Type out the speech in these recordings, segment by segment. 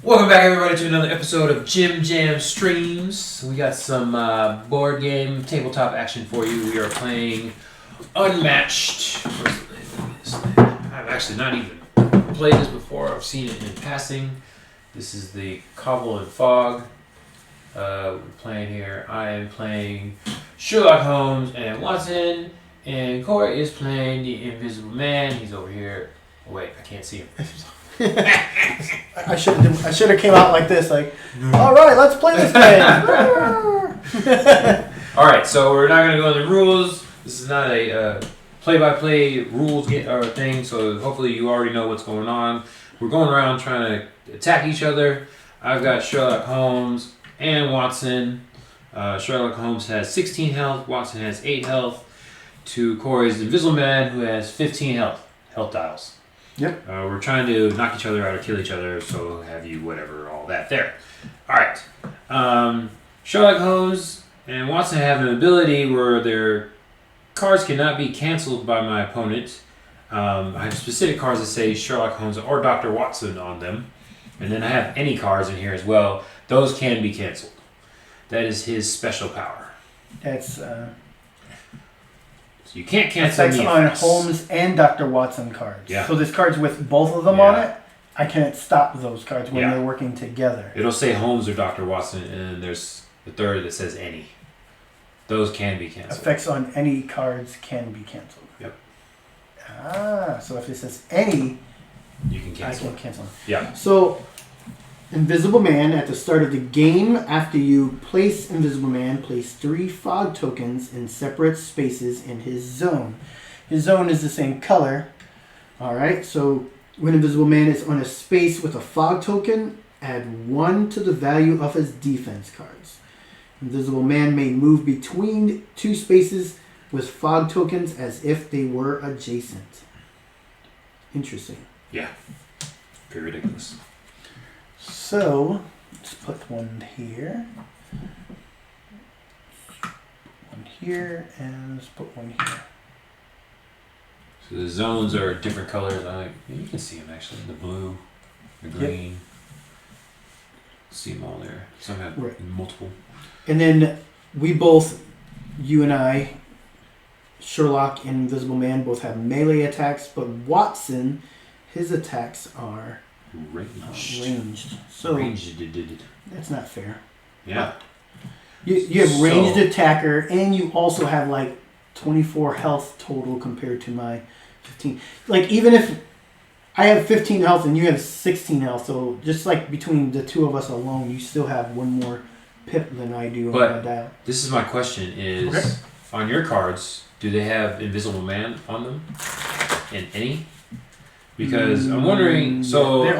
Welcome back, everybody, to another episode of JimJam Streams. We got some board game tabletop action for you. We are playing Unmatched. I've actually not even played this before. I've seen it in passing. This is the Cobble and Fog. We're playing here. I am playing Sherlock Holmes and Watson, and Cory is playing the Invisible Man. He's over here. Oh, wait, I can't see him. I should have came out like this, like, all right, let's play this game. All right, so we're not gonna go into the rules. This is not a play-by-play rules thing. So hopefully you already know what's going on. We're going around trying to attack each other. I've got Sherlock Holmes and Watson. Sherlock Holmes has 16 health. Watson has 8 health. To Cory's Invisible Man, who has 15 health dials. Yep. We're trying to knock each other out or kill each other, so have you, whatever, all that there. Alright. Sherlock Holmes and Watson have an ability where their cards cannot be canceled by my opponent. I have specific cards that say Sherlock Holmes or Dr. Watson on them. And then I have any cards in here as well. Those can be canceled. That is his special power. That's So you can't cancel effects on Holmes and Dr. Watson cards. Yeah. So there's cards with both of them on it. I can't stop those cards when they're working together. It'll say Holmes or Dr. Watson, and then there's the third that says any. Those can be canceled. Effects on any cards can be canceled. Yep. So if it says any, you can cancel. I can cancel them. Yeah. So, Invisible Man, at the start of the game, after you place Invisible Man, place 3 fog tokens in separate spaces in his zone. His zone is the same color. Alright, so when Invisible Man is on a space with a fog token, add 1 to the value of his defense cards. Invisible Man may move between 2 spaces with fog tokens as if they were adjacent. Interesting. Yeah. Pretty ridiculous. So, let's put one here. One here, and let's put one here. So the zones are different colors. You can see them actually. The blue, the green. Yep. See them all there. Some have multiple. And then we both, you and I, Sherlock and Invisible Man, both have melee attacks, but Watson, his attacks are ranged. So ranged. That's not fair. Yeah. You have ranged attacker, and you also have like 24 health total compared to my 15. Like, even if I have 15 health and you have 16 health, so just like between the two of us alone, you still have one more pip than I do on my dial. This is my question: is on your cards, do they have Invisible Man on them? In any? Because I'm wondering, so they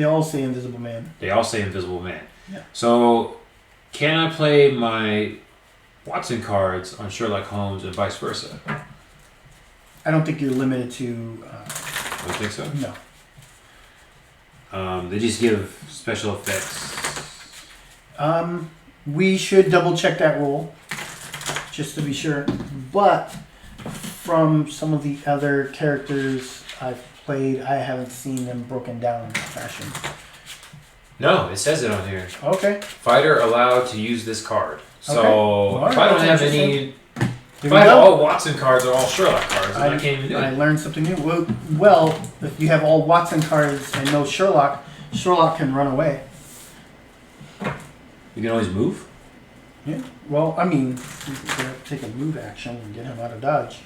all say Invisible Man. They all say Invisible Man. Yeah. So can I play my Watson cards on Sherlock Holmes and vice versa? I don't think you're limited to. I don't think so. No. They just give special effects. We should double check that rule, just to be sure. But from some of the other characters I've played, I haven't seen them broken down in that fashion. No, it says it on here. Okay. Fighter allowed to use this card. So Okay. if I don't have any, if I have all Watson cards or all Sherlock cards, then I can't even do I it. learned something new. Well, if you have all Watson cards and no Sherlock, Sherlock can run away. You can always move? Yeah. Well, I mean, you could take a move action and get him out of dodge.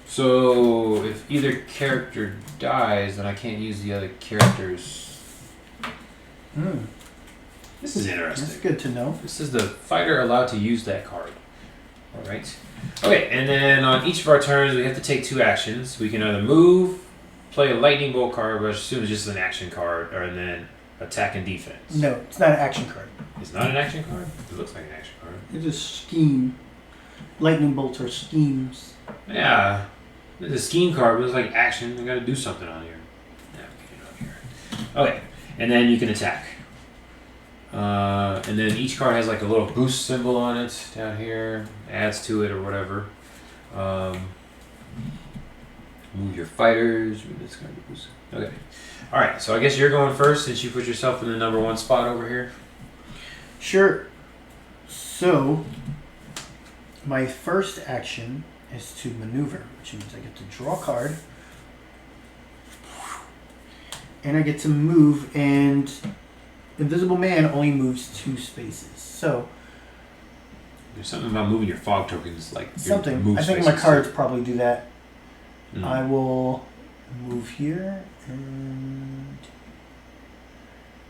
So if either character dies, then I can't use the other characters. This is interesting. That's good to know. This is the fighter allowed to use that card. All right. Okay, and then on each of our turns, we have to take 2 actions. We can either move, play a lightning bolt card, which I assume is just an action card, or then attack and defense. No, it's not an action card. It's not an action card? It looks like an action card. It's a scheme. Lightning bolts are schemes. Yeah. It's a scheme card, but it's like action. I gotta do something on here. Yeah, we can get it on here. Okay, and then you can attack. And then each card has like a little boost symbol on it down here. Adds to it or whatever. Move your fighters. It's gonna be boost. Okay. All right. So I guess you're going first since you put yourself in the number 1 spot over here. Sure. So, my first action is to maneuver, which means I get to draw a card. And I get to move, and Invisible Man only moves 2 spaces. So, there's something about moving your fog tokens, like something. Move I think spaces. my cards probably do that. Mm. I will move here and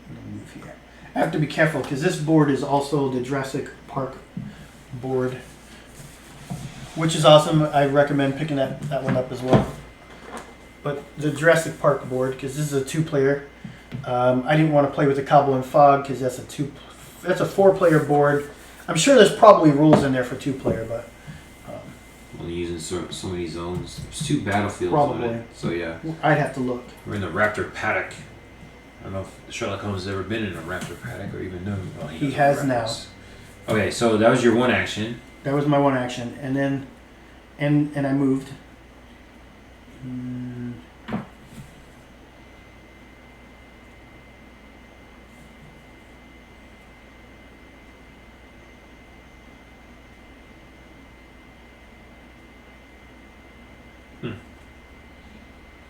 move here. I have to be careful because this board is also the Jurassic Park board, which is awesome. I recommend picking that one up as well. But the Jurassic Park board, because this is a 2-player. I didn't want to play with the Cobble and Fog because that's a 4-player board. I'm sure there's probably rules in there for 2-player, but only using so many zones. There's 2 battlefields probably. on it. So yeah, I'd have to look. we're in the raptor paddock. I don't know if Sherlock Holmes has ever been in a raptor paddock or even known. Well, He knows has raptors. now. Okay, so that was your 1 action. That was my 1 action, and then and I moved.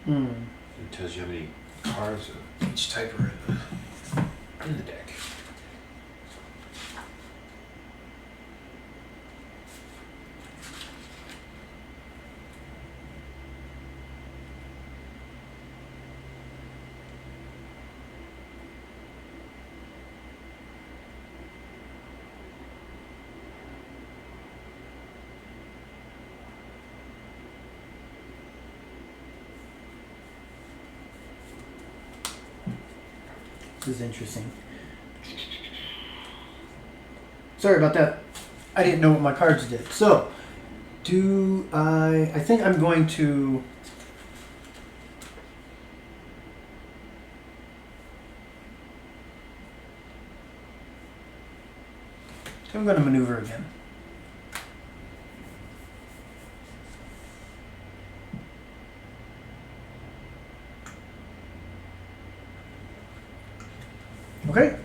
It tells you how many cards of each type are in the deck. This is interesting. Sorry about that. I didn't know what my cards did. So, I think I'm going to... I'm going to maneuver again. Okay.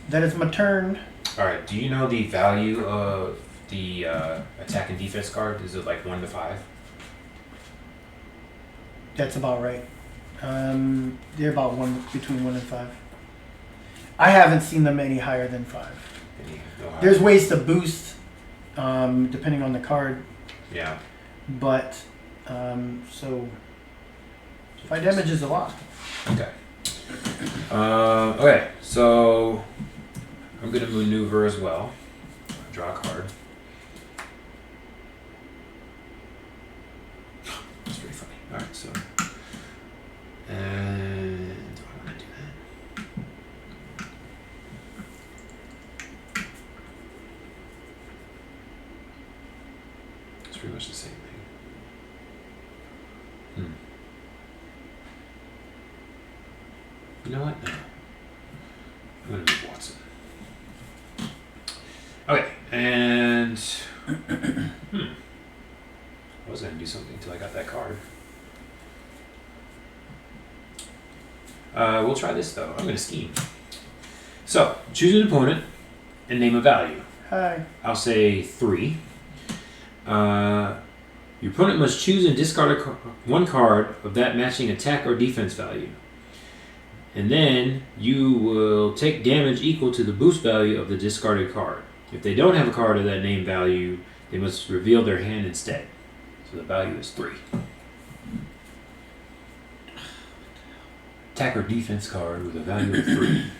That is my turn. All right. Do you know the value of the attack and defense card? Is it like 1 to 5? That's about right. They're about between 1 and 5. I haven't seen them any higher than 5. There's ways to boost, depending on the card. Yeah. But so 5 damage is a lot. Okay. Okay. So I'm gonna maneuver as well. Draw a card. That's pretty funny. All right. So and do I want to do that? It's pretty much the same thing. You know what? No. I'm going to move Watson. Okay, and... I was going to do something until I got that card. We'll try this, though. I'm going to scheme. So, choose an opponent and name a value. Hi. I'll say 3. Your opponent must choose and discard one card of that matching attack or defense value. And then you will take damage equal to the boost value of the discarded card. If they don't have a card of that name value, they must reveal their hand instead. So the value is 3. Attack or defense card with a value of 3. And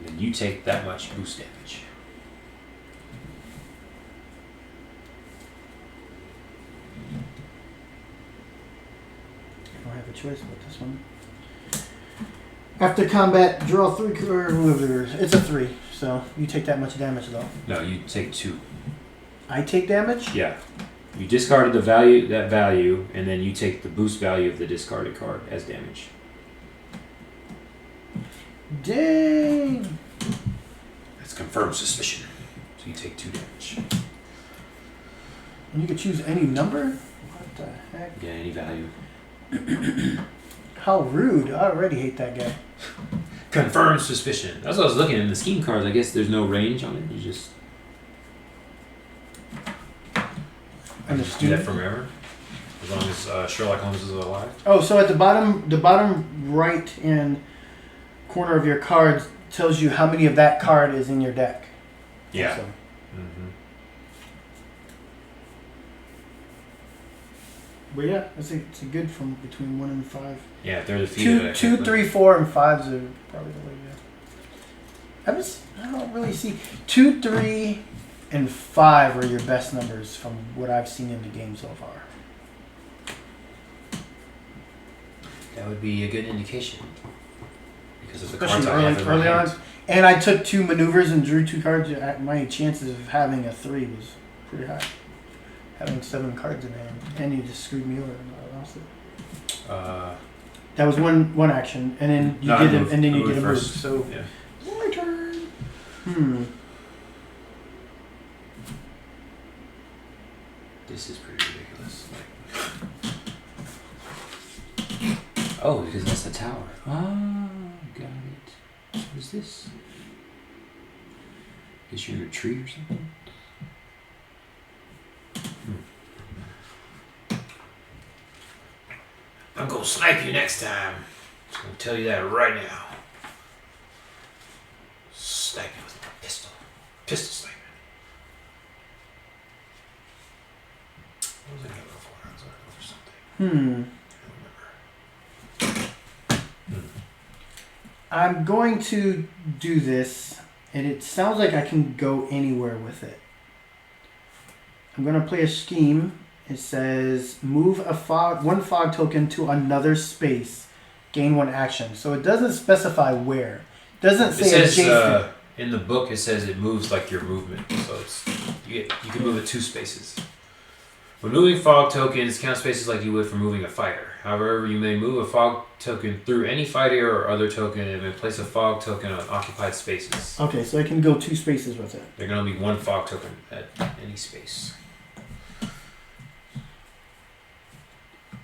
then you take that much boost damage. I don't have a choice about this one. After combat, draw 3 cards. It's a 3, so you take that much damage though. No, you take 2. I take damage? Yeah. You discarded that value, and then you take the boost value of the discarded card as damage. Dang! That's confirmed suspicion. So you take 2 damage. And you could choose any number? What the heck? Yeah, any value. How rude. I already hate that guy. Confirmed suspicion. That's what I was looking at in the scheme cards. I guess there's no range on it. You just... I can just do that forever. As long as Sherlock Holmes is alive. Oh, so at the bottom right hand corner of your cards tells you how many of that card is in your deck. Yeah. So. Mm-hmm. But yeah, it's a good from between 1 and 5. Yeah, if they're defeated. 2, 3, 4, and 5s are probably the way to go. I don't really see 2, 3, and 5 are your best numbers from what I've seen in the game so far. That would be a good indication. Because of the Especially cards I have in my early on. hand. And I took 2 maneuvers and drew 2 cards. My chances of having a 3 was pretty high. Having 7 cards in hand, and you just screwed me over. And I lost it. That was one action, and then you get it, and then you get a move. So yeah. My turn. This is pretty ridiculous. Oh, because that's the tower. Ah, got it. What is this? Guess you're in a tree or something? I'm gonna snipe you next time. I'm gonna tell you that right now. Snipe you with my pistol. Pistol sniping. What was I going for? I was looking for something. I'm going to do this, and it sounds like I can go anywhere with it. I'm going to play a scheme. It says move one fog token to another space, gain 1 action. So it doesn't specify where. It doesn't say adjacent. In the book it says it moves like your movement. So it's you can move it 2 spaces. When moving fog tokens, count spaces like you would for moving a fighter. However, you may move a fog token through any fighter or other token and may place a fog token on occupied spaces. Okay, so I can go 2 spaces with it. There can only be 1 fog token at any space.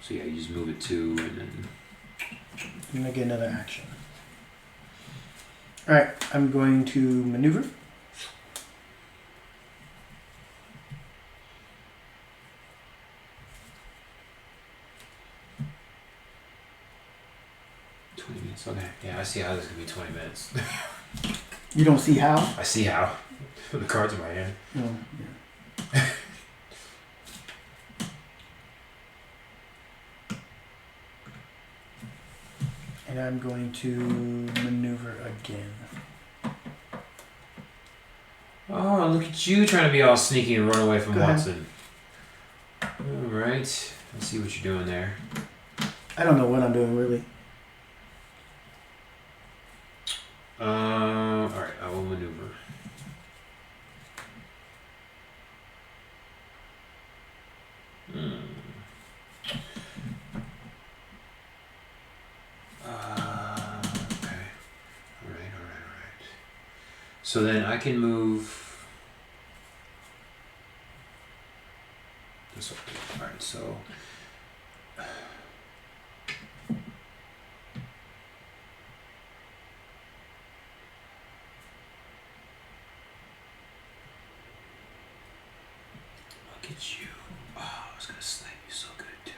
So yeah, you just move it 2 and then... I'm going to get another action. Alright, I'm going to maneuver. Okay, yeah, I see how this is going to be 20 minutes. You don't see how? I see how. The cards in my hand. Oh, yeah. And I'm going to maneuver again. Oh, look at you trying to be all sneaky and run away from Go ahead. Watson. Alright, let's see what you're doing there. I don't know what I'm doing, really. Alright, I will maneuver. Okay. Alright. So then I can move this way. Alright, so look at you. Oh, I was gonna snipe you so good too.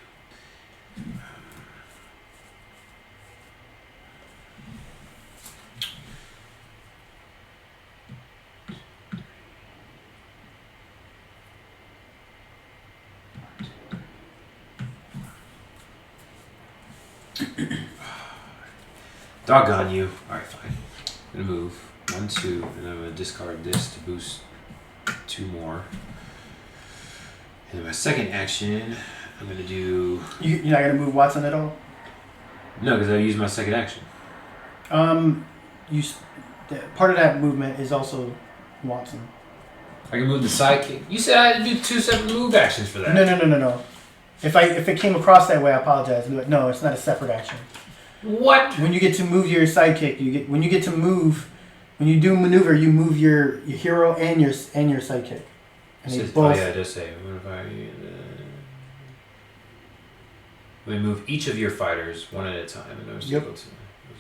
Doggone you. Alright, fine. I'm gonna move 1, 2, and I'm gonna discard this to boost 2 more. And then my second action, I'm gonna do... You're not going to move Watson at all? No, because I used my second action. Part of that movement is also Watson. I can move the sidekick. You said I had to do 2 separate move actions for that. No. If it came across that way, I apologize. No, it's not a separate action. What? When you get to move your sidekick, when you do maneuver, you move your hero and your sidekick. And they Oh both. yeah, it does say. We move each of your fighters one at a time. And Yep.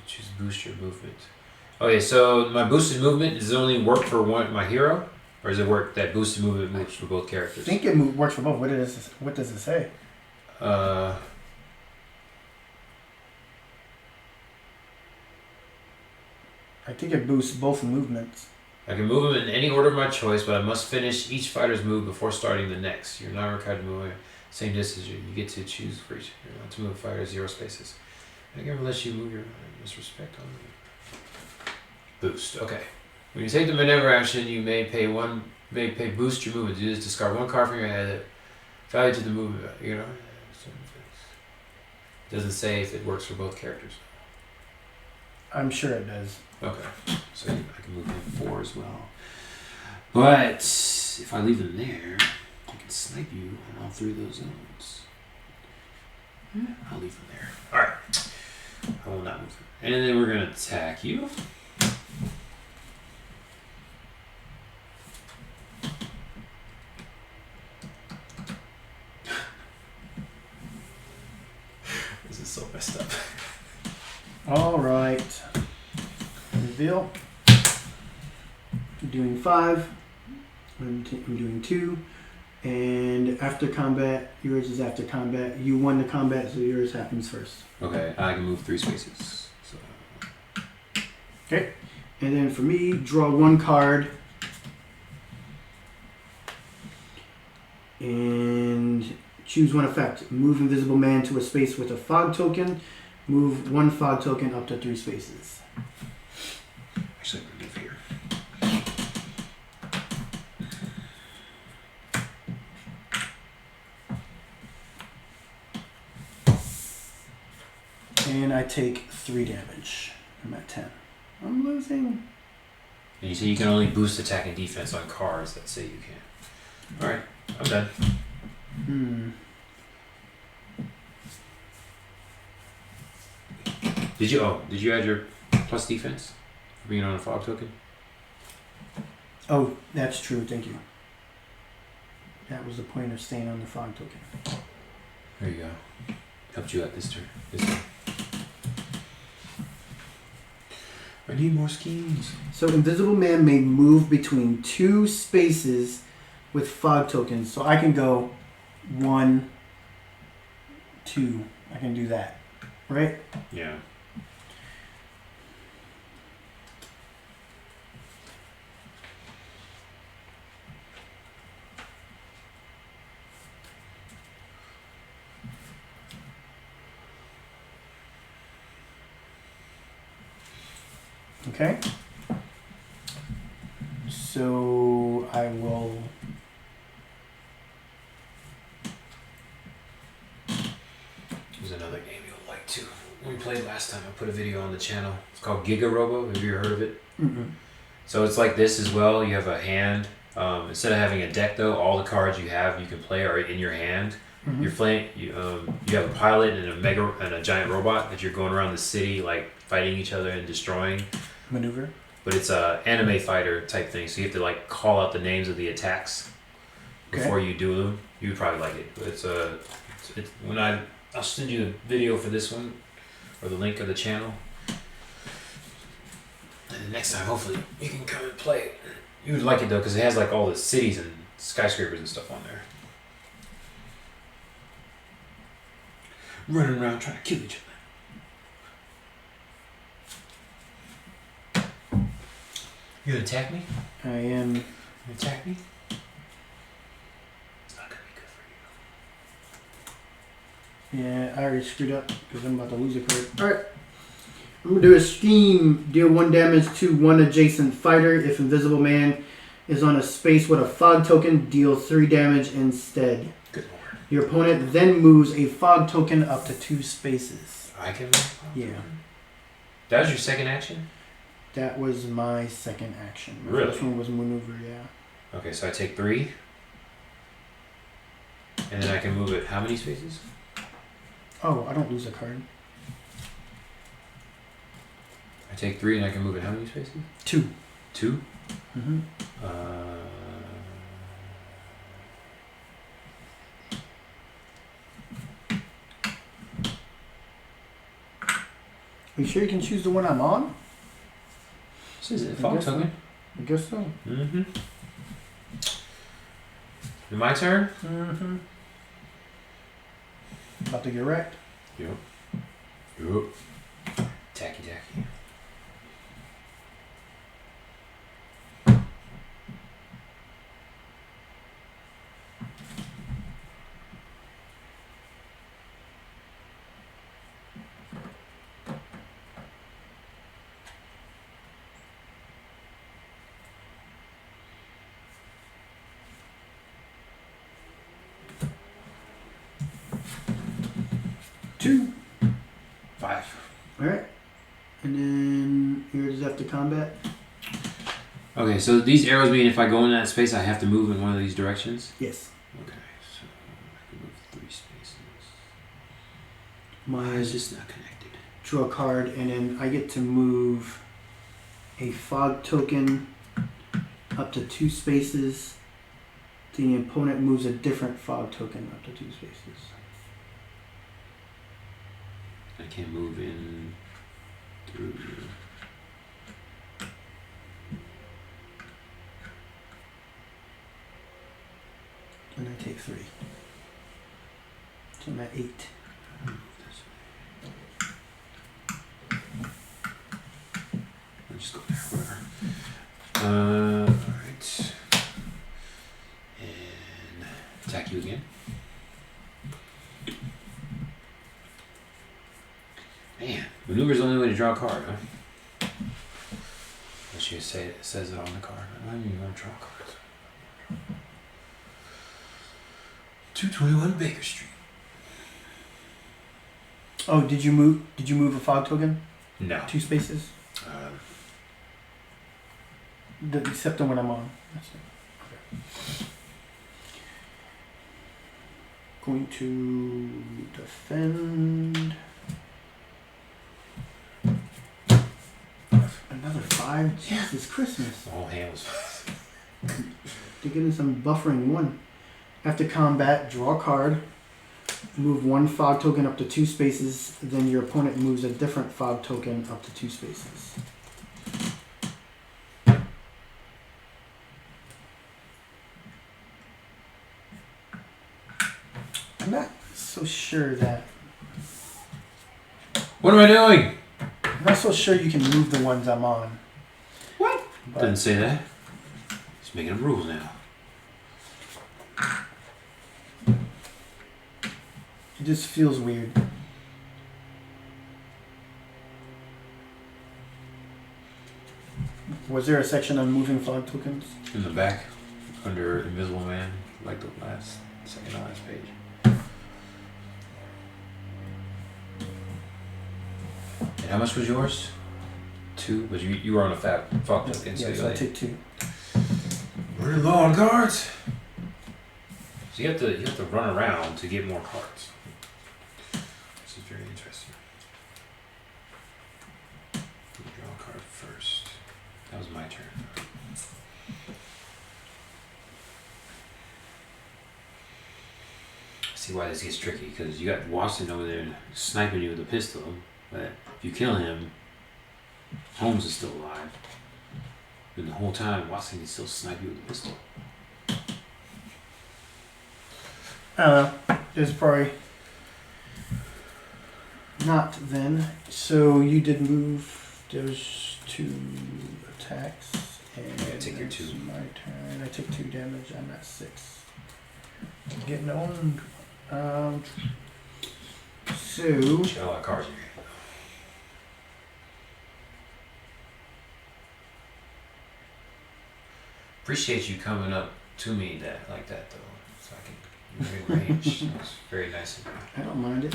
Choose boost your movement. Okay, so my boosted movement, does it only work for my hero? Or does it work that boosted movement moves for both characters? I think it works for both. What does it say? I think it boosts both movements. can move them in any order of my choice, but I must finish each fighter's move before starting the next. You're not required to move same distance. You get to choose for each. You're allowed to move a fighter 0 spaces. I never let you move your disrespect on me. Boost. Okay. When you take the maneuver action, you may pay boost your movement. Do this, discard 1 card from your hand. Value to the movement. You know. It doesn't say if it works for both characters. I'm sure it does. Okay. So I can move them 4 as well. But if I leave them there, I can snipe you on all 3 of those zones. I'll leave them there. Alright. I will not move them. And then we're going to attack you. This is so messed up. Alright. Reveal. I'm doing 5. I'm doing 2. And after combat, yours is after combat. You won the combat, so yours happens first. Okay, I can move 3 spaces. So. Okay. And then for me, draw 1 card. And choose 1 effect. Move Invisible Man to a space with a fog token. Move 1 fog token up to 3 spaces. Actually, I'm going to move here. And I take 3 damage. I'm at 10. I'm losing. And you say you can only boost attack and defense on cards that say you can. Alright, I'm done. Did you add your plus defense for being on a fog token? Oh, that's true. Thank you. That was the point of staying on the fog token. There you go. Helped you out this turn. I need more schemes. So Invisible Man may move between 2 spaces with fog tokens. So I can go 1, 2. I can do that. Right? Yeah. Okay. So I will. There's another game you'll like too. We played last time. I put a video on the channel. It's called Giga Robo. Have you ever heard of it? Mm-mm. So it's like this as well. You have a hand. Instead of having a deck, though, all the cards you can play are in your hand. Mm-hmm. You're playing. You have a pilot and a giant robot that you're going around the city like fighting each other and destroying. Maneuver. But it's a anime fighter type thing, so you have to like call out the names of the attacks before you do them. You would probably like it. But it's I'll send you the video for this one or the link of the channel. And the next time, hopefully, you can come and play it. You would like it though, because it has like all the cities and skyscrapers and stuff on there. Running around trying to kill each other. You gonna attack me? I am. You gonna attack me? It's not gonna be good for you. Yeah, I already screwed up because I'm about to lose a card. Alright. I'm going to do a scheme. Deal 1 damage to 1 adjacent fighter. If Invisible Man is on a space with a fog token, deal 3 damage instead. Good lord. Your opponent then moves a fog token up to 2 spaces. I can. Yeah. That was your second action? That was my second action. My Really? first one was maneuver, yeah. Okay, so I take 3. And then I can move it how many spaces? Oh, I don't lose a card. I take 3 and I can move it how many spaces? 2. 2? Mm-hmm. Are you sure you can choose the one I'm on? This is a fog token. I guess so. Mm-hmm. My turn? Mm-hmm. About to get wrecked. Yep. Tacky. Two. 5. Alright. And then yours is after combat. Okay, so these arrows mean if I go in that space, I have to move in one of these directions? Yes. Okay, so I can move 3 spaces. Mine Why is is this not connected? draw a card, and then I get to move a fog token up to 2 spaces. The opponent moves a different fog token up to 2 spaces. I can't move in through. And I take 3. So I'm at 8. Move this way. I'll just go there, whatever. Alright. And attack you again. Man, maneuver's the only way to draw a card, huh? Unless you say it says it on the card. I don't even want to draw cards. 221 Baker Street. Oh, did you move a fog token? No. 2 spaces? Except the one I'm on. That's it. Okay. Going to defend. Another 5? Jesus Christmas. All hails. To get in some buffering 1. After combat, draw a card. Move 1 fog token up to 2 spaces. Then your opponent moves a different fog token up to 2 spaces. I'm not so sure that. What am I doing? I'm not so sure you can move the ones I'm on. What? But Doesn't say that. He's making a rule now. it just feels weird. Was there a section on moving fog tokens? In the back, under Invisible Man, like the second to last page. And how much was yours? 2, but you were on a fog token, Yeah, so I take 2. We're low on cards. So you have to run around to get more cards. This is very interesting. Draw a card first. That was my turn. See why this gets tricky, because you got Watson over there sniping you with a pistol, but if you kill him, Holmes is still alive. And the whole time, Watson can still snipe you with a pistol. I don't know. There's probably not then. So you did move. There's 2 attacks. And Yeah, take your 2. it's my turn. I took 2 damage. I'm at 6. Getting owned. So You got a lot of cards in your hand. Appreciate you coming up to me like that though, so I can move in range. It's very nice of you. I don't mind it.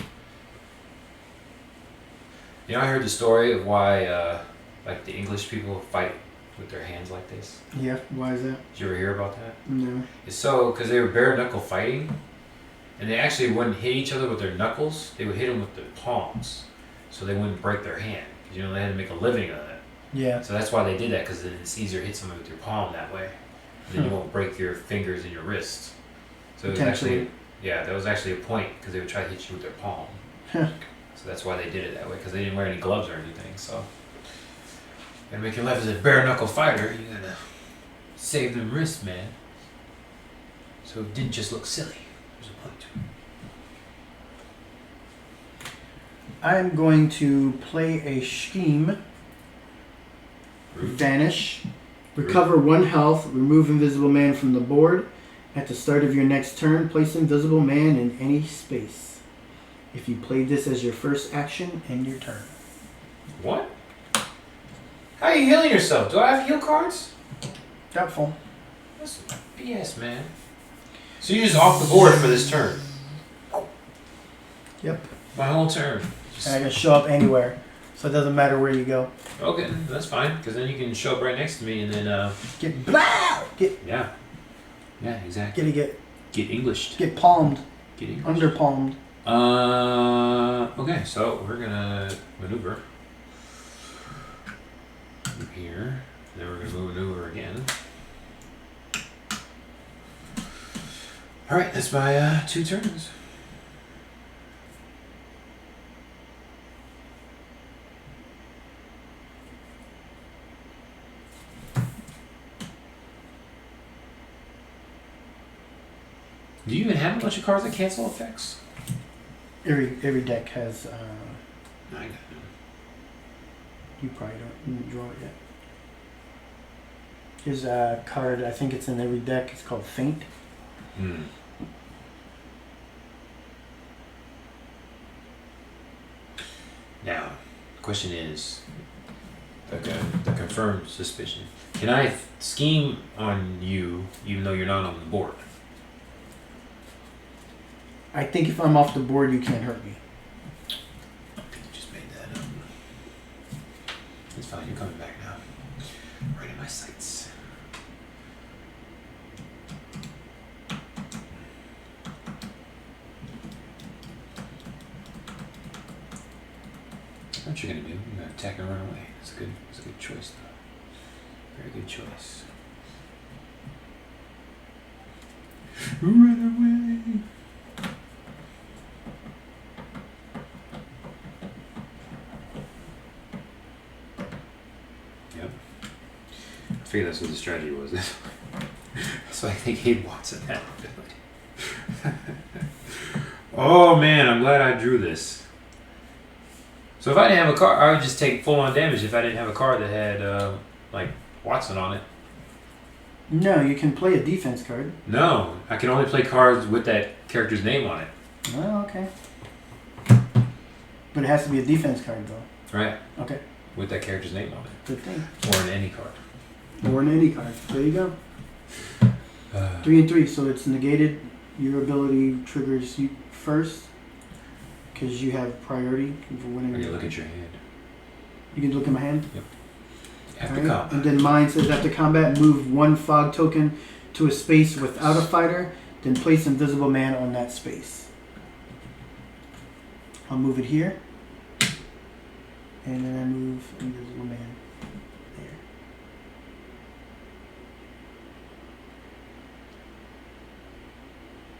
You know, I heard the story of why like the English people fight with their hands like this. Yeah. Why is that? Did you ever hear about that? No. It's so because they were bare knuckle fighting, and they actually wouldn't hit each other with their knuckles. They would hit them with their palms, so they wouldn't break their hand. 'Cause, you know, they had to make a living of it. Yeah. So that's why they did that, because then it's easier to hit someone with your palm that way. And then you won't break your fingers and your wrists. So it was actually, yeah, that was actually a point, because they would try to hit you with their palm. Huh. So that's why they did it that way, because they didn't wear any gloves or anything. So, and make your life as a bare knuckle fighter, you gotta save them wrists, man. So it didn't just look silly. There's a point to it. I'm going to play a scheme. Vanish. Recover 1 health. Remove Invisible Man from the board. At the start of your next turn, place Invisible Man in any space. If you play this as your first action, end your turn. What? How are you healing yourself? Do I have heal cards? Doubtful. That's BS, man. So you're just off the board for this turn? Yep. My whole turn. And I can show up anywhere, so it doesn't matter where you go. Okay, that's fine, because then you can show up right next to me and then, Get blah! Yeah. Yeah, exactly. Get Englished. Get palmed. Get Englished. Under palmed. Okay, so we're gonna maneuver. Move here. Then we're gonna maneuver again. Alright, that's my 2 turns. Do you even have a bunch of cards that cancel effects? Every deck has. I got them. You probably didn't draw it yet. There's a card. I think it's in every deck. It's called Faint. Hmm. Now, the question is, the confirmed suspicion. Can I scheme on you even though you're not on the board? I think if I'm off the board, you can't hurt me. You just made that up. It's fine, you're coming back now. Right in my sights. What you gonna do? You're gonna attack and run away. That's a good choice though. Very good choice. Run away. Yep. I figured that's what the strategy was. So I think he wants it that. Oh man, I'm glad I drew this. So if I didn't have a card, I would just take full-on damage if I didn't have a card that had, like, Watson on it. No, you can play a defense card. No, I can only play cards with that character's name on it. Oh, okay. But it has to be a defense card, though. Right. Okay. With that character's name on it. Good thing. Or in any card. Or an any card. There you go. 3 and 3, so it's negated. Your ability triggers you first. Because you have priority for winning. Or you look at your hand. You can look at my hand? Yep. After Right. combat. And then mine says after combat, move 1 fog token to a space without a fighter, then place Invisible Man on that space. I'll move it here. And then I move Invisible Man there.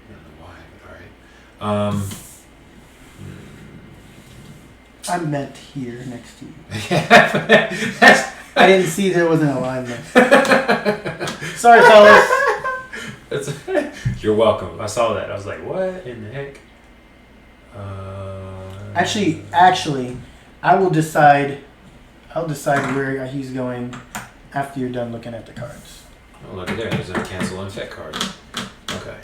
I don't know why, but alright. I meant here next to you. Yeah, that's... I didn't see there was an alignment. Sorry, fellas. You're welcome. I saw that. I was like, what in the heck? Actually, I will decide. I'll decide where he's going after you're done looking at the cards. Oh, look at there. There's a cancel and effect card. Okay.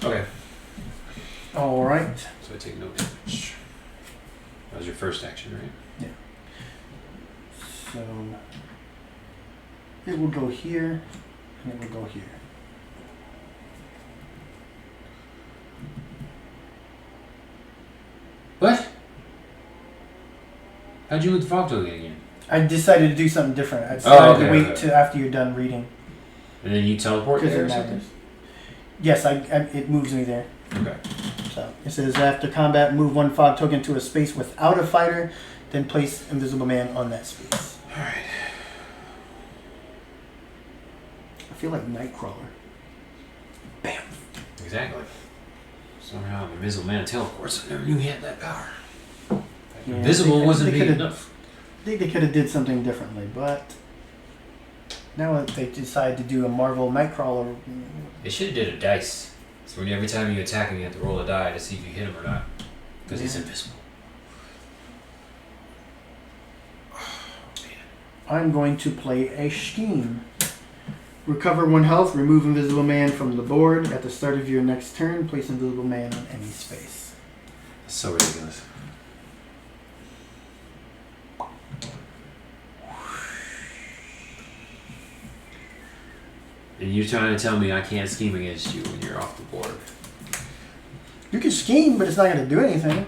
Okay. All right. So I take no damage. That was your first action, right? Yeah. So it will go here, and it will go here. What? How'd you move the fog token again? I decided to do something different. I decided to wait till after you're done reading. And then you teleport there or something? Yes, it moves me there. Okay. So it says after combat, move 1 fog token to a space without a fighter, then place Invisible Man on that space. Alright. I feel like Nightcrawler. Bam. Exactly. Somehow, Invisible Man teleports. I never knew he had that power. Yeah, Invisible wasn't big enough. I think they could have did something differently, but now if they decide to do a Marvel Nightcrawler, They should have did a dice. So every time you attack him, you have to roll a die to see if you hit him or not. Because he's invisible. I'm going to play a scheme. Recover 1 health, remove Invisible Man from the board. At the start of your next turn, place Invisible Man on any space. That's so ridiculous. And you're trying to tell me I can't scheme against you when you're off the board. You can scheme, but it's not going to do anything.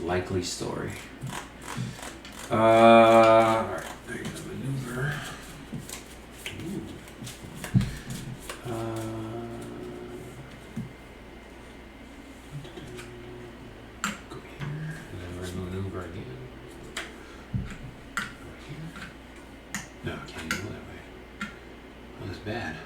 Likely story. Alright, there you go, maneuver. Ooh. Go here, and then we're going to maneuver again. Go here. No, I can't even go that way. Oh, that's bad.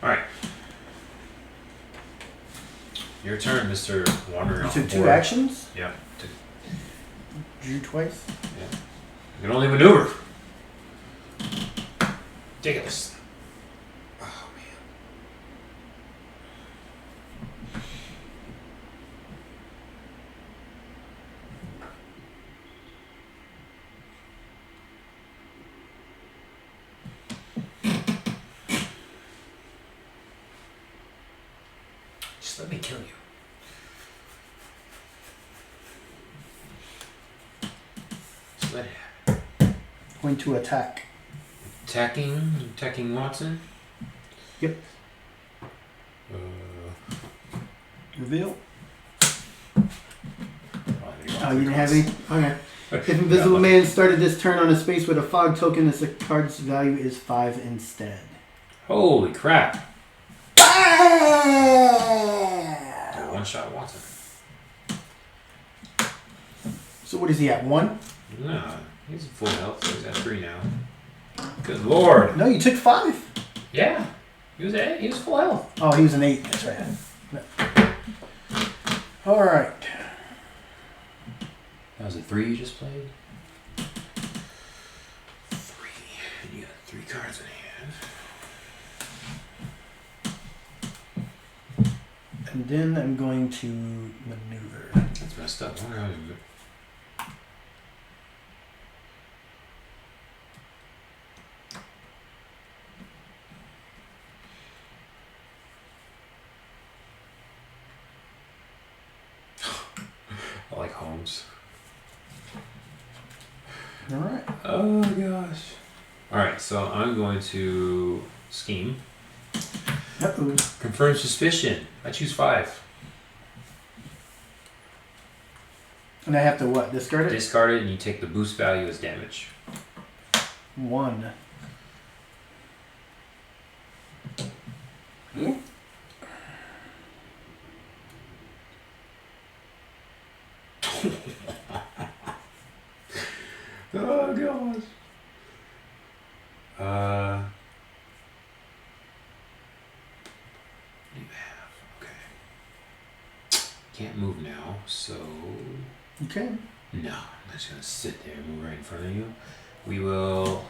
Alright. Your turn, Mr. Wandering You off took the 2 board. actions, Yeah. drew twice. Yeah. You can only maneuver. Ridiculous. Oh, man. Just let me kill you. Just let it happen. Going to attack. Attacking Watson? Yep. Reveal. Oh, you didn't have any? Okay. If Invisible Man started this turn on a space with a fog token, this card's value is 5 instead. Holy crap. One-shot Watson. So what is he at, 1? No, he's full health, so he's at 3 now. Good lord. No, you took 5. Yeah, he was full health. Oh, he was an 8. That's right. No. All right. That was a 3 you just played? 3. And you got 3 cards in hand. And then I'm going to maneuver. That's messed up. I wonder how you... I like Holmes. All right. Oh gosh. Alright, so I'm going to scheme. Uh-oh. Confirm suspicion. I choose 5. And I have to what? Discard it? Discard it and you take the boost value as damage. 1. Oh gosh. What do you have? Okay. Can't move now, so Okay. no. I'm just gonna sit there and move right in front of you. We will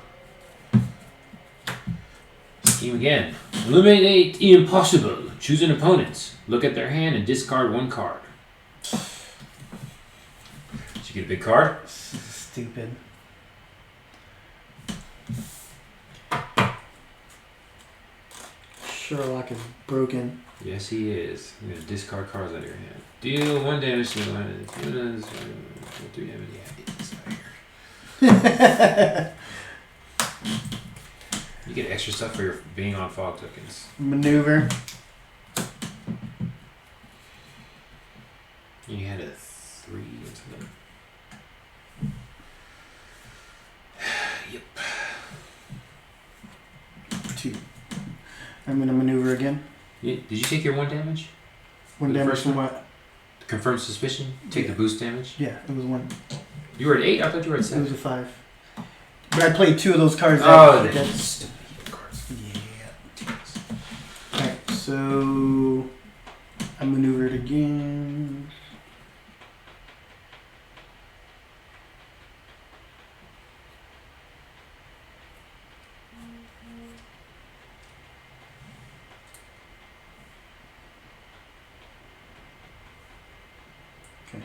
scheme again. Eliminate the impossible. Choose an opponent. Look at their hand and discard 1 card. Did you get a big card? Stupid. Sherlock is broken. Yes, he is. You're gonna discard cards out of your hand. Deal 1 damage to the line. 3 damage. Yeah, get this out of here. You get extra stuff for your being on fog tokens. Maneuver. You had a 3 into them. Yep. 2. I'm going to maneuver again. Did you take your 1 damage? One The damage first from one? what? Confirmed suspicion? Take the boost damage? Yeah, it was 1. You were at 8? I thought you were at It 7. was a 5. But I played 2 of those cards. Oh, that- that's Yeah. Alright, so I maneuvered again. Okay.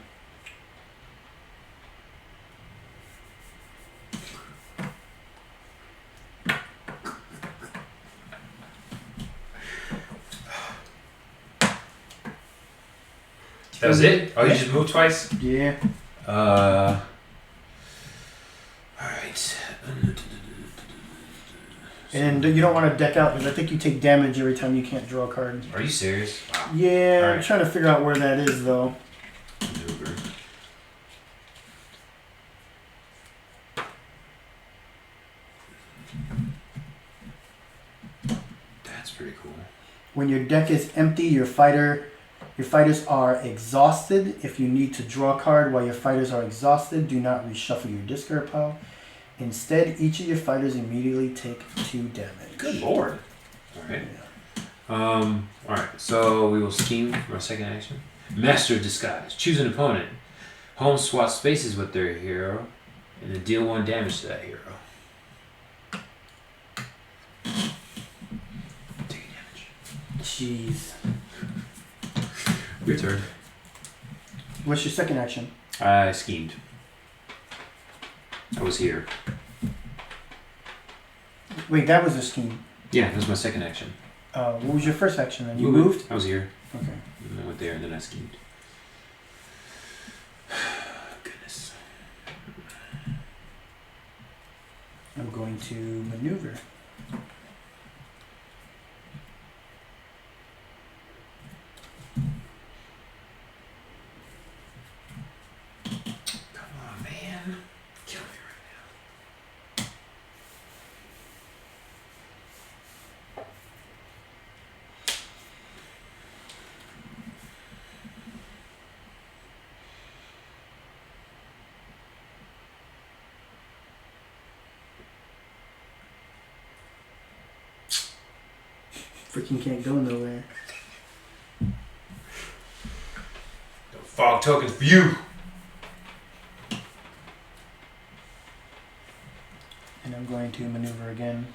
That was it? Oh, you just moved twice? Yeah. Alright. And you don't want to deck out because I think you take damage every time you can't draw a card. Are you serious? Wow. Yeah, All I'm right. trying to figure out where that is though. Maneuver. That's pretty cool. When your deck is empty, your fighters are exhausted. If you need to draw a card while your fighters are exhausted, do not reshuffle your discard pile. Instead, each of your fighters immediately take 2 damage. Good lord. Alright. Yeah. Alright, so we will scheme for our second action. Master of Disguise. Choose an opponent. Home swap spaces with their hero, and then deal 1 damage to that hero. Take damage. Jeez. Your turn. What's your second action? I schemed. I was here. Wait, that was a scheme. Yeah, that was my second action. What was your first action then? You Movement. moved? I was here. Okay. And I went there, and then I schemed. Goodness. I'm going to maneuver. Come on, man. Kill me right now. Freaking can't go nowhere. No fog tokens for you. And I'm going to maneuver again.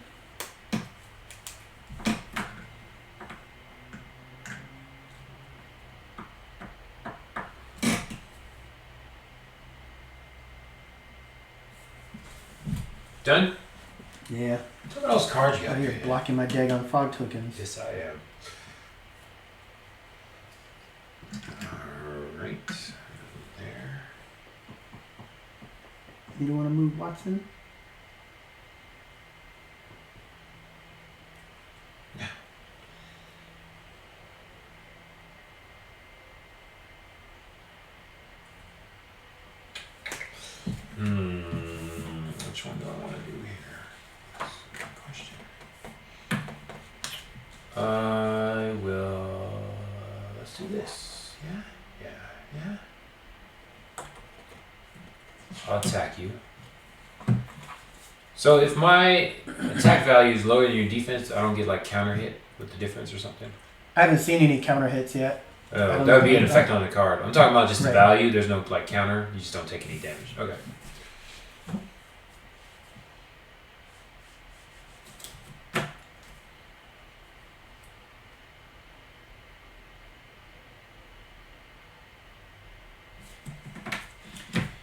Done? Yeah. Look at those cards you got Out here here. blocking my daggone fog tokens. Yes, I am. Alright. There. You don't want to move, Watson? Which one do I want to do here? That's a good question. I will. Let's do this. Yeah. I'll attack you. So if my attack value is lower than your defense, I don't get like counter hit with the difference or something. I haven't seen any counter hits yet. That would be an effect on the card. I'm talking about just the Right. value. There's no like counter. You just don't take any damage. Okay.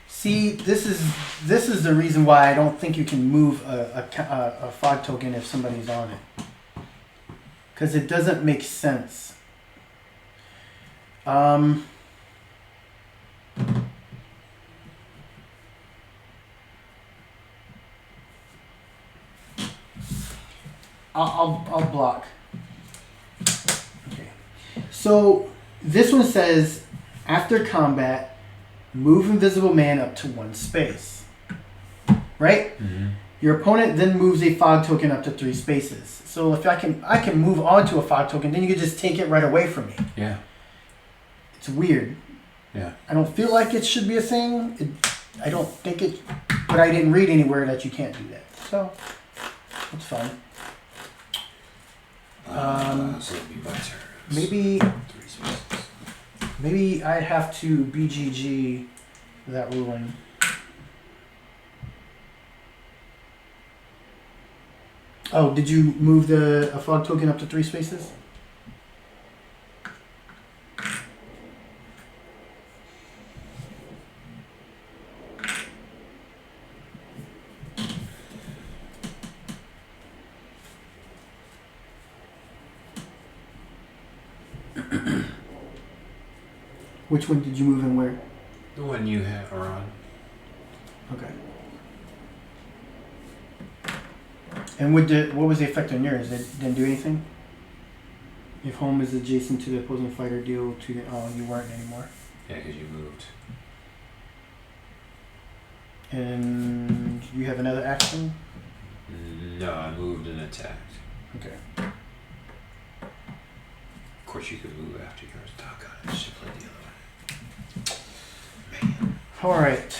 See, this is the reason why I don't think you can move a fog token if somebody's on it, because it doesn't make sense. I'll block. Okay. So this one says, after combat, move Invisible Man up to 1 space. Right? Mm-hmm. Your opponent then moves a fog token up to 3 spaces. So if I can move on to a fog token, then you can just take it right away from me. Yeah. It's weird. Yeah. I don't feel like it should be a thing. I don't think it, but I didn't read anywhere that you can't do that. So it's fine. So it'd be my turn. Maybe 3 spaces. maybe I have to BGG that ruling. Oh, did you move a fog token up to 3 spaces? Which one did you move and where? The one you are on. Okay. And what was the effect on yours? It didn't do anything? If home is adjacent to the opposing fighter, deal to the... Oh, you weren't anymore. Yeah, because you moved. And you have another action? No, I moved and attacked. Okay. Of course, you could move after yours. Doggone it. I should play the other one. Man. Alright.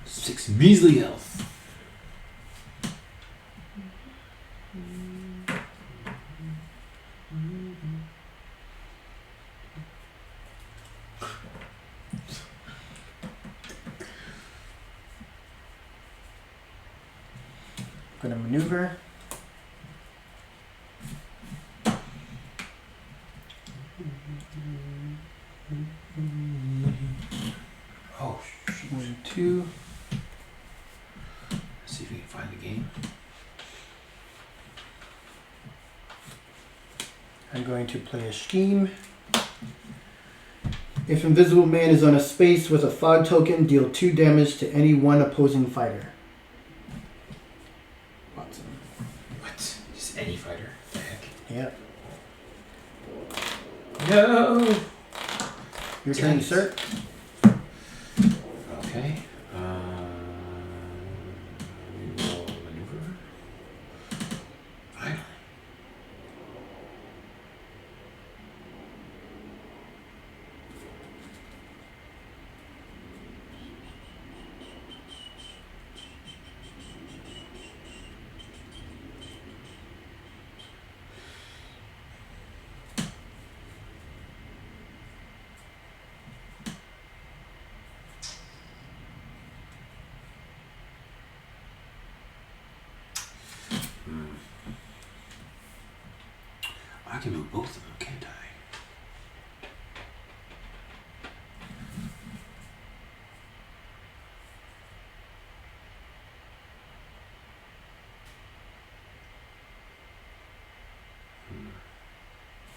Six measly health. Gonna maneuver. Oh, shoot. 1, 2. Let's see if we can find the game. I'm going to play a scheme. If Invisible Man is on a space with a fog token, deal 2 damage to any one opposing fighter. Watson. What? Just any fighter? The heck? Yeah. No! Your turn, sir. Okay. We will maneuver. Finally. I can move both of them, can't I?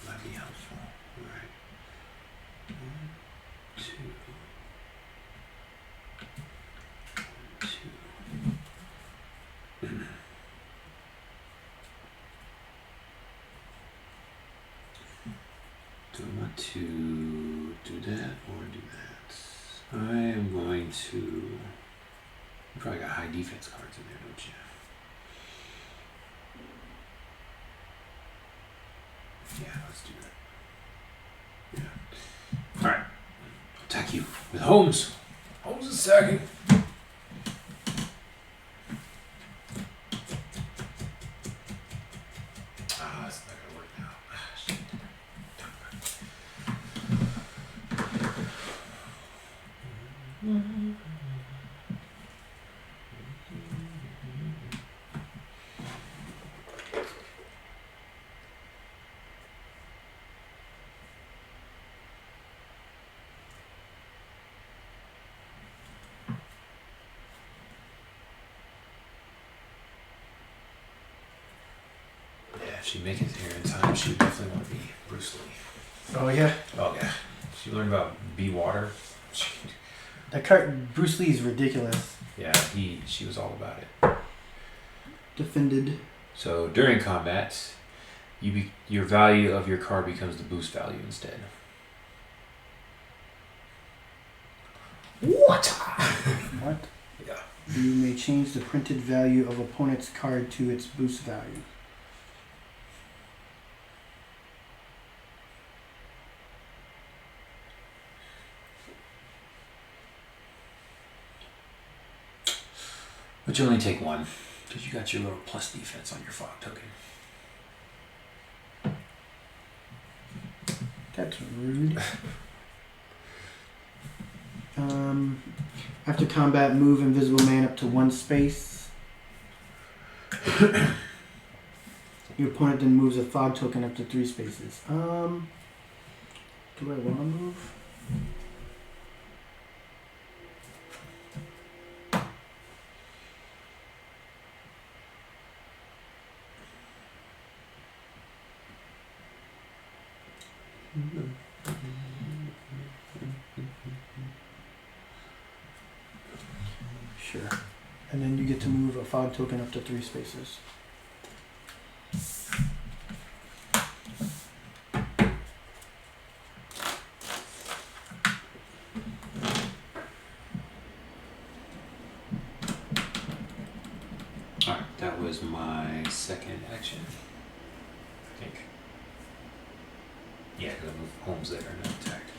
That'd be helpful. Alright. 1, 2. 1, 2. Do I want to do that or do that? I am going to... You probably got high defense cards in there, don't you? Yeah, let's do that. Yeah. Alright. Attack you with Holmes. Holmes is attacking. Ah, that's not gonna work now. Ah, shit. Yeah, if she makes it here in time, she would definitely want to be Bruce Lee. Oh, yeah. Oh yeah. She learned about bee water. That card, Bruce Lee, is ridiculous. Yeah, she was all about it. Defended. So during combat, your value of your card becomes the boost value instead. What? What? Yeah. You may change the printed value of opponent's card to its boost value. But you only take one, because you got your little plus defense on your fog token. That's rude. After combat, move Invisible Man up to 1 space. Your opponent then moves a fog token up to 3 spaces. Do I want to move? Sure. And then you get to move a fog token up to 3 spaces. Alright, that was my second action. I think. Yeah, because I moved Holmes there and I attacked.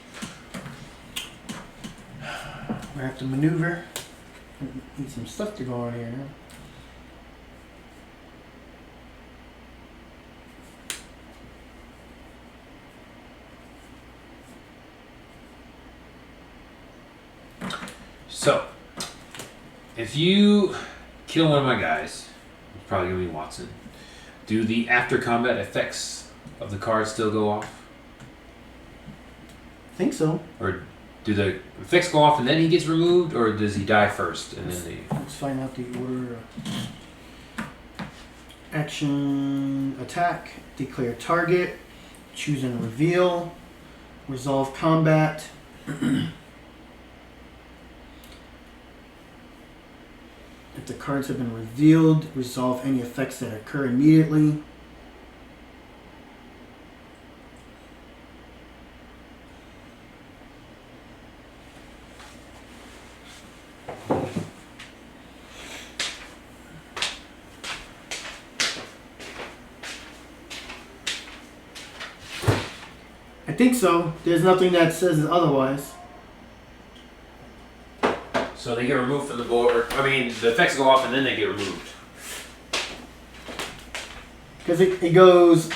We have to maneuver. Need some stuff to go on here. So, if you kill one of my guys, it's probably going to be Watson, do the after combat effects of the card still go off? I think so. Or do the effects go off and then he gets removed, or does he die first and then they... Let's find out the order. Action, attack, declare target, choose and reveal, resolve combat. If the cards have been revealed, resolve any effects that occur immediately. I think so. There's nothing that says otherwise. So they get removed from the board. I mean, the effects go off and then they get removed. Because it goes,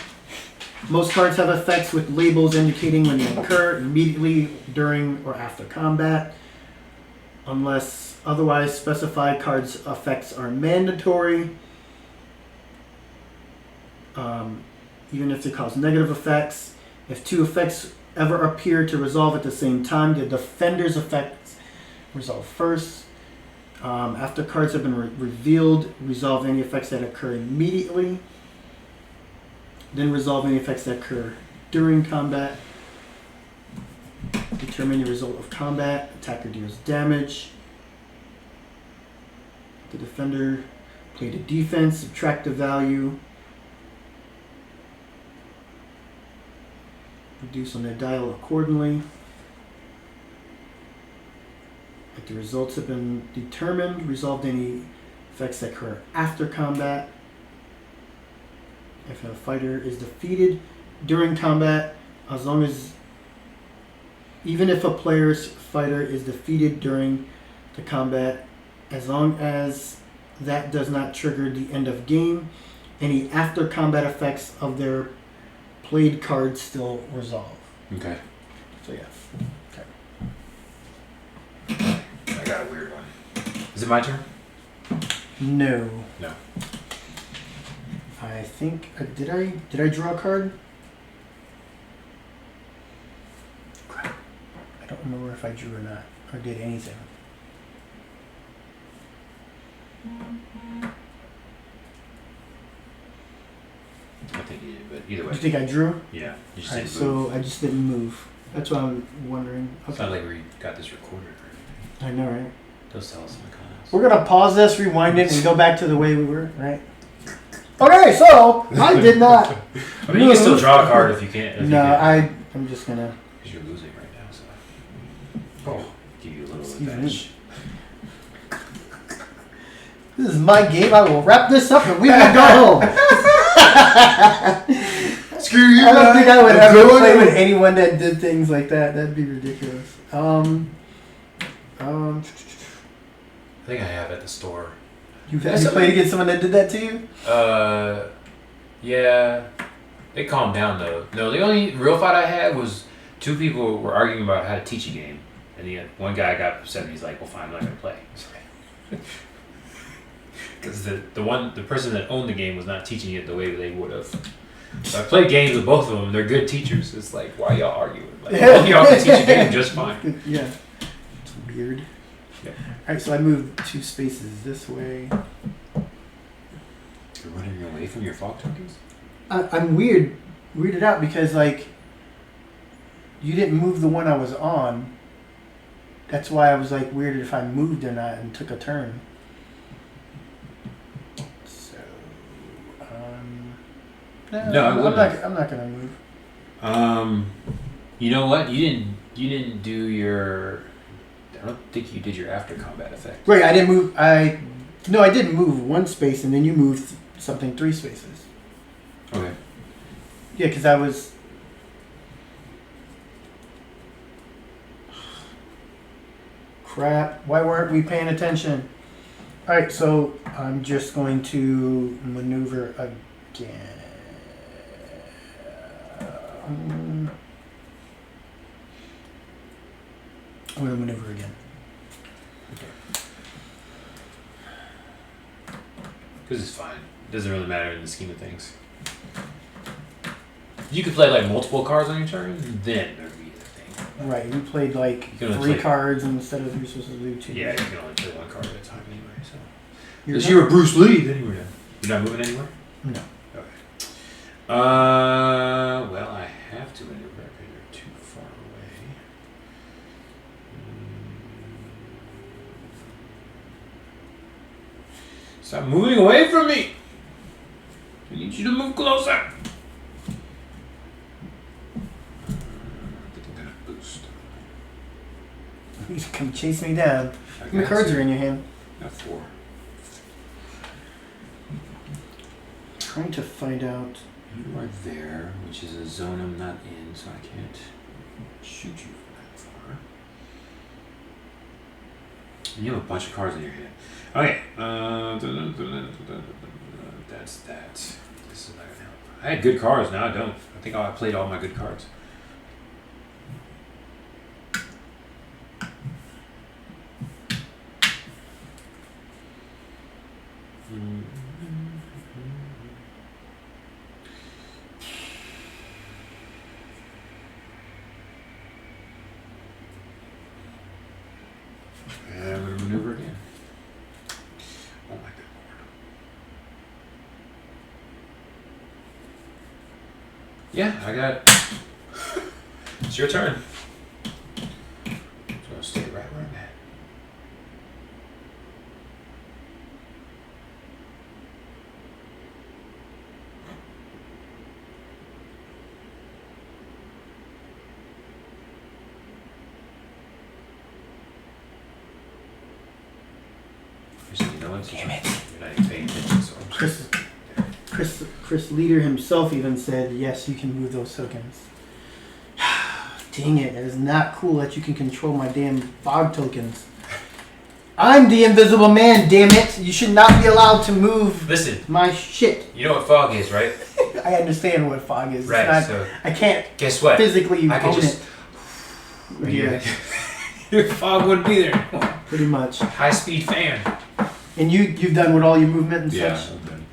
most cards have effects with labels indicating when they occur immediately, during, or after combat. Unless otherwise specified, cards' effects are mandatory. Even if they cause negative effects. If 2 effects ever appear to resolve at the same time, the defender's effects resolve first. After cards have been revealed, resolve any effects that occur immediately. Then resolve any effects that occur during combat. Determine the result of combat. Attacker deals damage. The defender played a defense, subtract the value. Reduce on their dial accordingly. If the results have been determined, resolve any effects that occur after combat. If a fighter is defeated during combat, as long as, even if a player's fighter is defeated during the combat, as long as that does not trigger the end of game, any after combat effects of their played cards still resolve. Okay. So yeah. I got a weird one. Is it my turn? No. No. I think did I draw a card? Crap. I don't remember if I drew or not, or did anything. I think you did, but either way. Do you think I drew? Yeah. You just Alright, didn't move. so I just didn't move. That's what I'm wondering. It's not like we got this recorded or anything. I know, right? Those tell us in the comments. We're gonna pause this, rewind it, and go back to the way we were, right? Okay, so I did not. I mean, you can still draw a card if you can't. No, I'm just gonna. Because you're losing right now, so. Oh. give you a little Excuse advantage. me. This is my game. I will wrap this up and we will go home. Screw you! I don't think I would ever play with anyone that did things like that. That'd be ridiculous. I think I have at the store. Have you played against someone that did that to you? Yeah. They calmed down though. No, the only real fight I had was two people were arguing about how to teach a game, and one guy got upset and he's like, "Well, fine, I'm not gonna play." Because the person that owned the game was not teaching it the way they would have. So I played games with both of them. They're good teachers. It's like, why y'all arguing? Like, both of y'all can teach a game just fine. Yeah. It's weird. Yeah. Alright, so I moved 2 spaces this way. You're running away from your fog tokens? I'm weirded out because, like, you didn't move the one I was on. That's why I was, like, weirded if I moved or not and took a turn. So, No, I wouldn't have. I'm not gonna move. You know what? You didn't do your. I don't think you did your after combat effect. Right, I didn't move. I didn't move 1 space, and then you moved something 3 spaces. Okay. Yeah, because I was. Crap! Why weren't we paying attention? All right, so I'm just going to maneuver again. I'm going to maneuver again. Because it's fine. It doesn't really matter in the scheme of things. If you could play like multiple cards on your turn, then there'd be a thing. Right, we played like 3 cards instead of you're supposed to do 2. Yeah, you can only play 1 card at a time anyway. So, Unless you were Bruce Lee, then you were done. You're not moving anywhere? No. Okay. Well, I have to maneuver because you're too far away. Stop moving away from me! I need you to move closer! I think I'm gonna boost. You come chase me down. How many cards are in your hand? Got 4. Trying to find out. You are there, which is a zone I'm not in, so I can't shoot you from that far. And you have a bunch of cards in your hand. Okay, that's that. This is not gonna help. I had good cards, now I don't. I think I played all my good cards. And I'm going to maneuver again. Oh my good lord. Yeah, I got. It's your turn. So I'll stay right where I'm at. Actually, you know what? Damn it. You're not even paying attention, so I'm Chris Leader himself even said, yes, you can move those tokens. Dang it, it is not cool that you can control my damn fog tokens. I'm the invisible man, damn it. You should not be allowed to move my shit. You know what fog is, right? I understand what fog is. Right, not, so I can't guess what? physically I could own just, it. Yeah, your fog wouldn't be there. pretty much. High speed fan. And you've done with all your movement and Yeah, such? I'm done.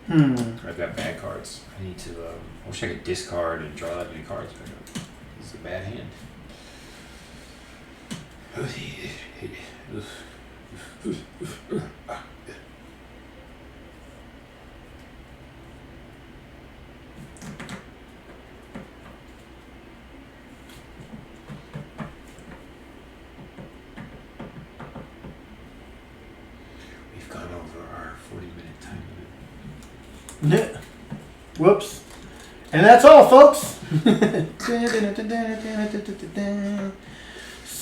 Hmm. I've got bad cards. I need to. I wish I could discard and draw that many cards. But this is a bad hand. We've gone over our 40-minute time limit. Yeah. Whoops. And that's all, folks.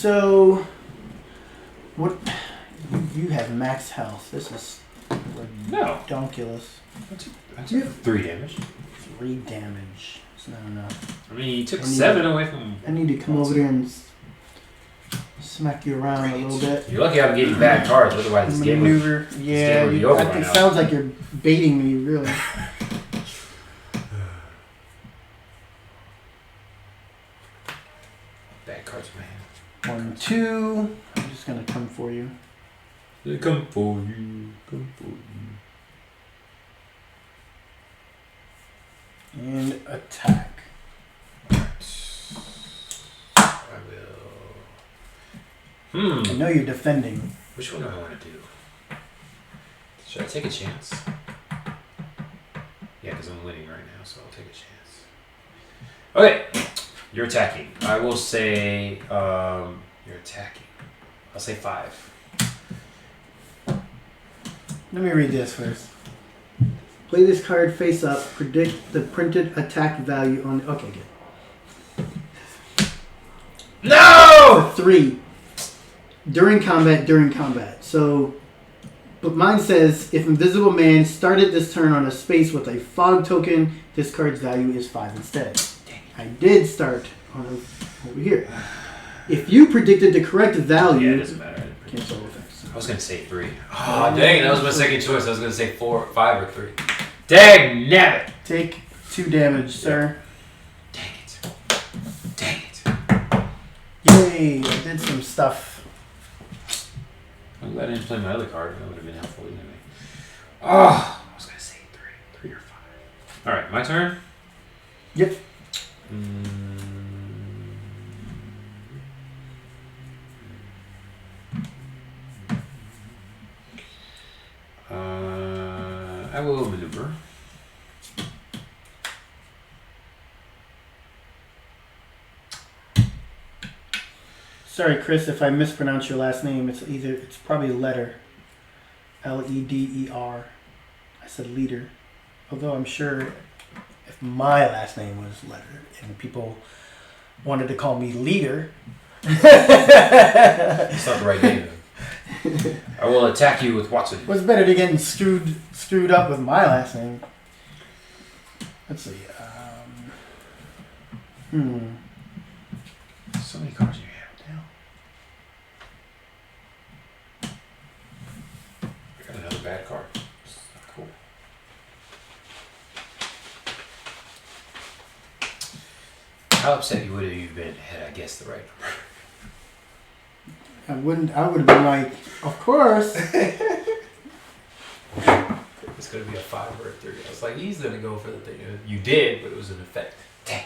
So, what? You have max health. This is No. ridiculous. I took 3 damage. 3 damage. It's not enough. I mean, you took 7 away from. I need to come over there and smack you around a little bit. You're lucky I haven't given you bad cards, otherwise this game would be over right it now. sounds like you're baiting me, really. Bad cards, man. 1, 2. I'm just gonna come for you. They come for you. Come for you. And attack. I will. I know you're defending. Which one do I want to do? Should I take a chance? Yeah, because I'm winning right now, so I'll take a chance. Okay, you're attacking. I will say you're attacking. I'll say 5. Let me read this first. Play this card face up. Predict the printed attack value on. Okay, good. No! 3. During combat. So, but mine says if Invisible Man started this turn on a space with a fog token, this card's value is 5 instead. I did start on over here. If you predicted the correct value, Yeah, it doesn't matter. cancel all effects. I was gonna say 3. Oh, dang it, that was my second choice. I was gonna say 4, 5, or 3. Dang nabbit! Take 2 damage, sir. Dang it. Dang it. Yay! I did some stuff. I'm glad I didn't play my other card. That would have been helpful anyway. Oh, I was gonna say 3 or 5. Alright, my turn? Yep. I will maneuver. Sorry, Chris, if I mispronounce your last name. It's probably a letter. Leder. I said leader. Although I'm sure if my last name was letter and people wanted to call me leader. It's not the right name. I will attack you with Watson. What's better than getting screwed up with my last name? Let's see. So many cards in your hand now. I got another bad card. It's not cool. How upset you would have you been had I guessed the right number? I would have been like, of course. It's going to be a 5 or a 3. I was like, he's going to go for the thing. You did, but it was an effect. Dang.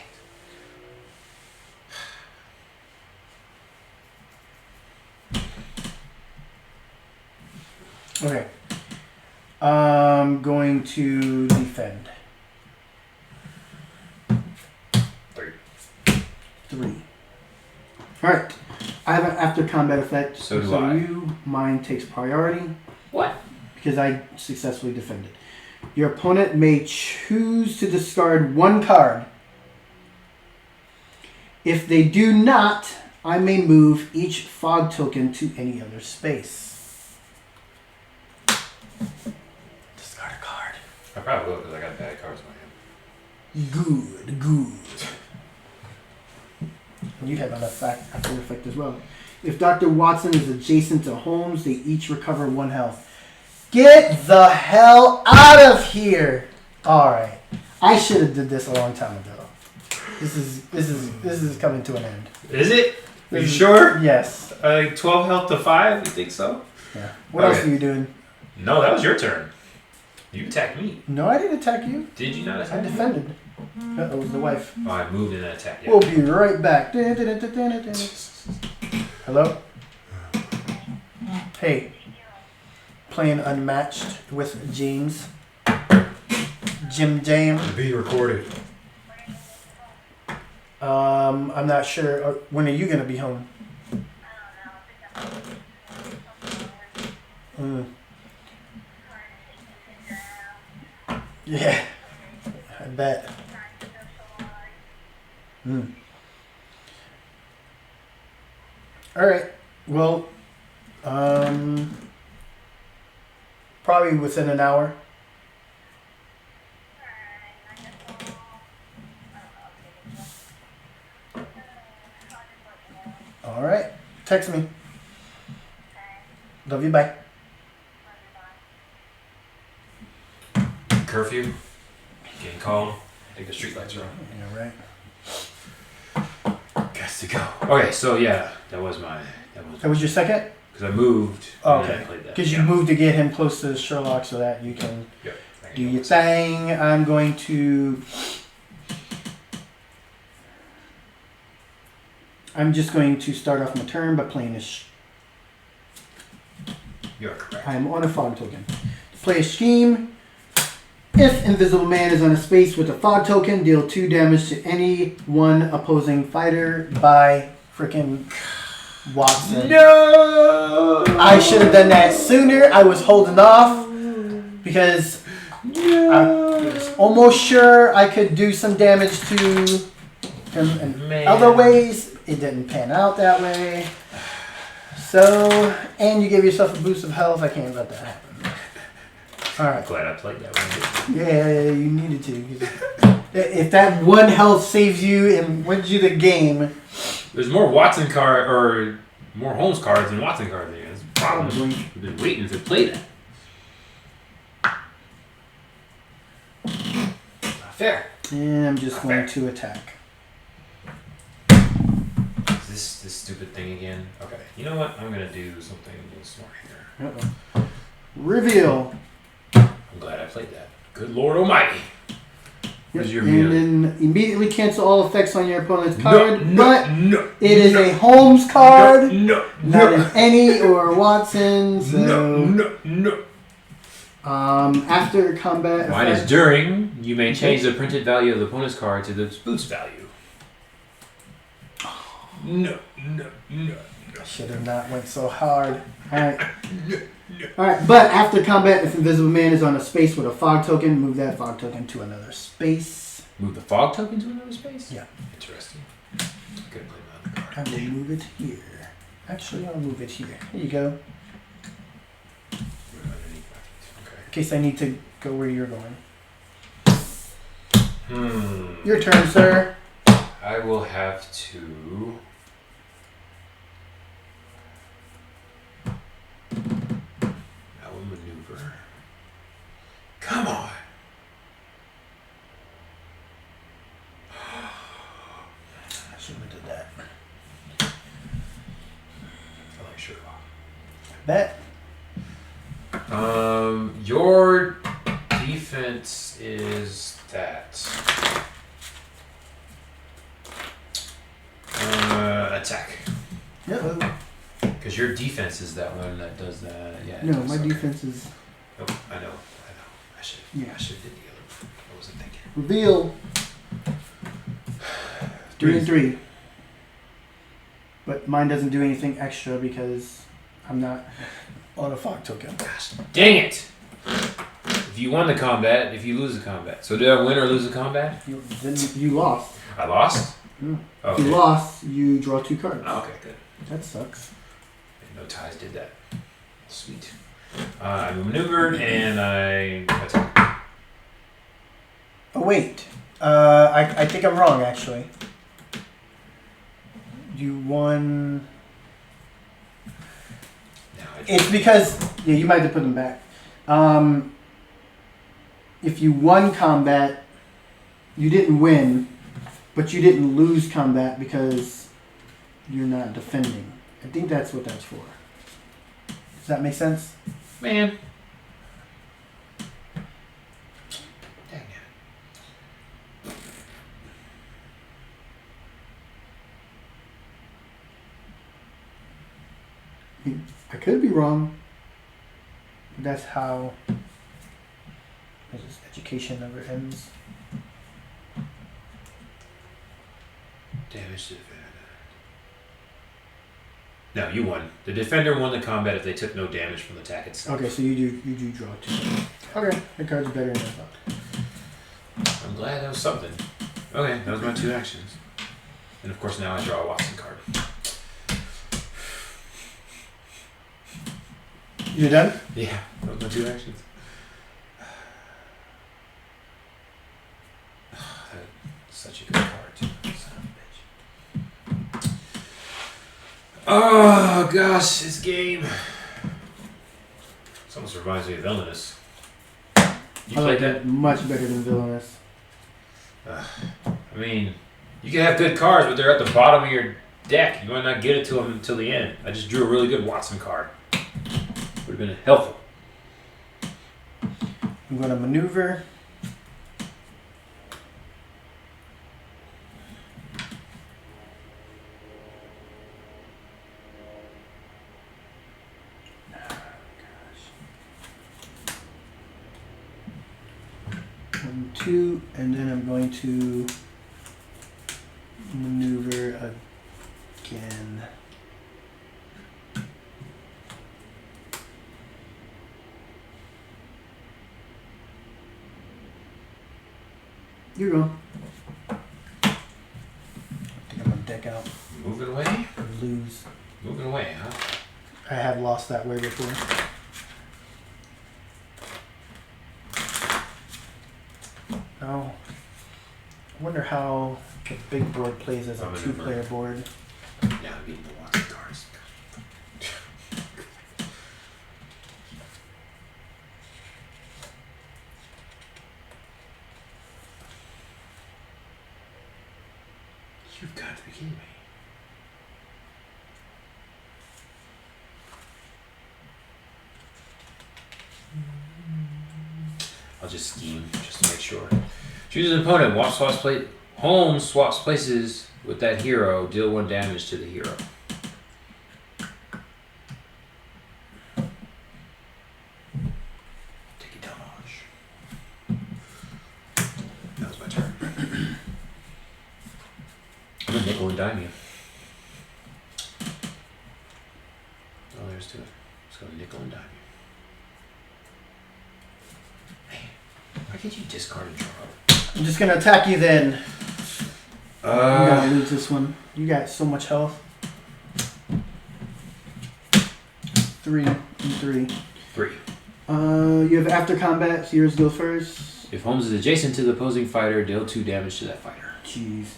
Okay. I'm going to defend. 3. Alright. I have an after combat effect. So do I. Mine takes priority. What? Because I successfully defended. Your opponent may choose to discard 1 card. If they do not, I may move each fog token to any other space. Discard a card. I probably will because I got bad cards in my hand. Good. And you have an after effect as well. If Dr. Watson is adjacent to Holmes, they each recover 1 health. Get the hell out of here! Alright. I should have did this a long time ago. This is coming to an end. Is it? Are you sure? Yes. 12 health to 5? You think so? Yeah. What else are you doing? No, that was your turn. You attacked me. No, I didn't attack you. Did you not attack I me? defended. Uh-oh, it was the wife. Oh, I moved in that attack. Yeah. We'll be right back. Hello? Hey. Playing Unmatched with James. JimJam. Be recorded. I'm not sure. When are you going to be home? Yeah. I bet. All right. Well, probably within an hour. All right. Text me. Love you. Bye. Curfew. Getting called. I think the street lights are on. Yeah, right. Got to go. Okay, so yeah, that was That was your second? because I moved. Oh, and then I okay. played that. Because you moved to get him close to Sherlock so that you can Yep. do your thing. I'm going to. I'm just going to start off my turn by playing this. You're correct. I'm on a fog token. Play a scheme. If Invisible Man is on a space with a fog token, deal 2 damage to any one opposing fighter by frickin' Watson. No! I should have done that sooner. I was holding off because I was almost sure I could do some damage to him in Man. other ways. It didn't pan out that way. So, and you gave yourself a boost of health. I can't let that happen. All right. Glad I played that one. Yeah, you needed to. If that one health saves you and wins you the game, There's more Watson card or more Holmes cards than Watson cards there. That's a problem. Probably. We've been waiting to play that. Not fair. and I'm just going to attack. Is this stupid thing again? Okay. You know what? I'm gonna do something a little smart here. Uh-oh. Reveal. I'm glad I played that. Good Lord Almighty. Where's your And reveal? then immediately cancel all effects on your opponent's card, but no, it is a Holmes card, no, not an any or Watson. So, no. after combat, Mine is effect- during. You may change the printed value of the opponent's card to the boost value. No. I should have not went so hard. Alright. Alright, but after combat, if Invisible Man is on a space with a fog token, move that fog token to another space. Move the fog token to another space? Yeah. Interesting. Gotta play my other I card. will move it here. Actually, I'll move it here. Here you go. Okay. In case I need to go where you're going. Your Your turn, sir. I will have to. I will maneuver. Come on. I shouldn't have did that. I like Sherlock. Bet. Your defense is that. Attack. Uh-oh. Because your defense is that one that does that. Yeah. it No, does, my okay. defense is Nope, I know. I should. Yeah. I should have did the other one. I wasn't thinking. reveal. 3 and 3. But mine doesn't do anything extra because I'm not on a fog token. Gosh, dang it! If you won the combat, if you lose the combat. So did I win or lose the combat? You lost. I lost? Yeah. Okay. If you lost, you draw 2 cards. Oh, okay, good. That sucks. No ties did that. Sweet. I maneuvered and I attacked. Oh wait, I think I'm wrong actually. You won. Now I It's because you might have to put them back. If you won combat, you didn't win, but you didn't lose combat because you're not defending. I think that's what that's for. Does that make sense? Man. Dang it. I could be wrong. But that's how education never ends. Damage to defender. No, you won. The defender won the combat if they took no damage from the attack itself. Okay, so you do draw 2. Okay, the card's better than I thought. I'm glad that was something. Okay, those are my 2 actions. And of course now I draw a Watson card. You're done? Yeah, those are my 2 actions. That's such a good card, too. Son of a bitch. Oh, gosh, this game. This almost reminds me of Villainous. You I played like that? it much better than Villainous. I mean, you can have good cards, but they're at the bottom of your deck. You might not get it to them until the end. I just drew a really good Watson card. Would have been helpful. I'm going to maneuver. One, two, and then I'm going to maneuver again. You're going. I think I'm gonna deck out. Moving away? Or lose. Moving away, huh? I have lost that way before. Oh. I wonder how the big board plays as a 2-player board. Yeah, I mean the Watson cards. You've got to be kidding me. I'll just scheme just to make sure. Choose an opponent. Holmes swaps places with that hero. Deal 1 damage to the hero. Take a dodge. That was my turn. I'm gonna nickel and dime you. Oh, there's 2. Let's go nickel and dime you. Man, why can't you discard and draw? I'm just gonna attack you then. I'm gonna Uh, lose this one. You got so much health. 3 and 3. 3. You have after combat, so yours goes first. If Holmes is adjacent to the opposing fighter, deal 2 damage to that fighter. Jeez.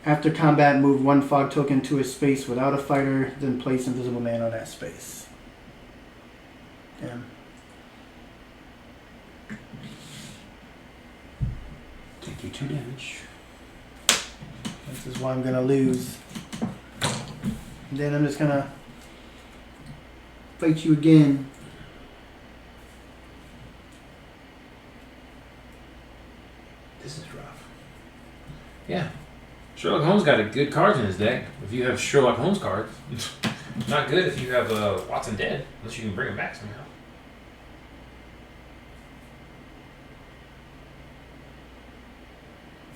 After combat, move 1 fog token to a space without a fighter, then place invisible man on that space. Damn. Take you 2 damage. This is why I'm gonna lose. And then I'm just gonna fight you again. This is rough. Yeah. Sherlock Holmes got a good cards in his deck. If you have Sherlock Holmes cards, not good if you have Watson dead, unless you can bring him back somehow.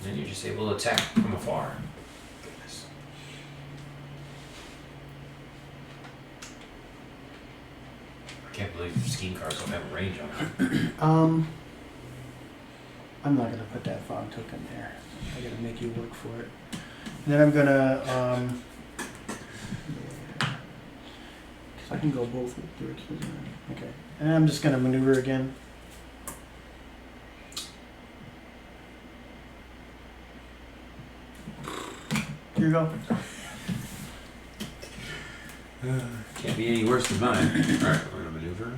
Then you're just able to attack from afar. Goodness. I can't believe scheme cards don't have a range on them. I'm not gonna put that fog token there. I gotta make you work for it. And then I'm gonna yeah. 'Cause I can go both directions. Okay. And I'm just gonna maneuver again. Here you go. Can't be any worse than mine. Alright, we're gonna maneuver.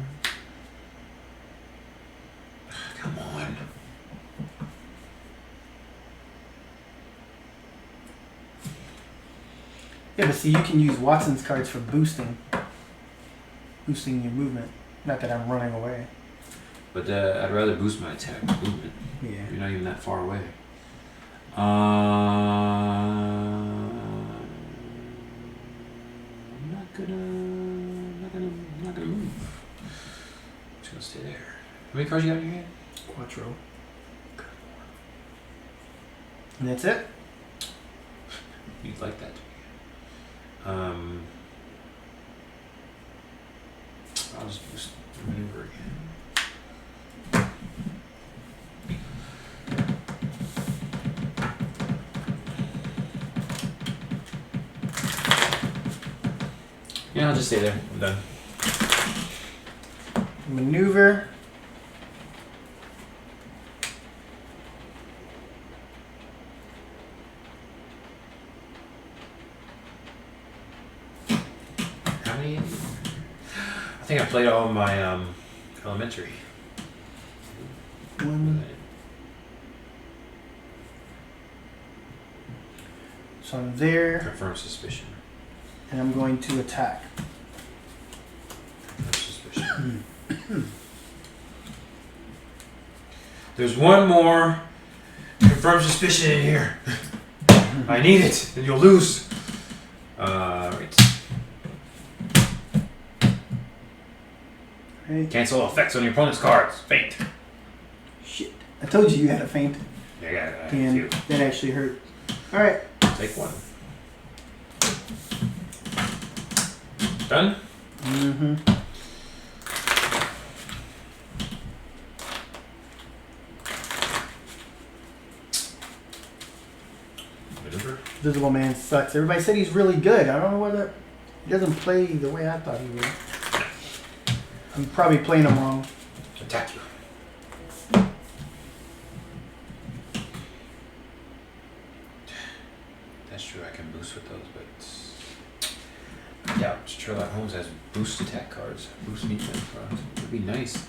Come on. Yeah, but see, you can use Watson's cards for boosting your movement. Not that I'm running away. But I'd rather boost my attack movement. Yeah. You're not even that far away. I'm not gonna move. I'm just gonna stay there. How many cards you got in your hand? Quattro. And that's it? You'd like that. I'll just boost maneuver again. Yeah, I'll just stay there. I'm done. Maneuver. How many? I think I played all of my elementary. One. So I'm there, Confirm suspicion. and I'm going to attack. Confirm suspicion. There's one more confirm suspicion in here. I need it, and you'll lose. Right. Right. Cancel effects on your opponent's cards. Faint. Shit. I told you had a feint. Yeah, I got it. Damn, that actually hurt. Alright. Take one. Done? Mm-hmm. Maneuver. Visible Man sucks. Everybody said he's really good. I don't know whether he doesn't play the way I thought he would. I'm probably playing him wrong. Attack you. That's true, I can boost with those, but I doubt Sherlock Holmes has boost attack cards, boost defense cards. It would be nice.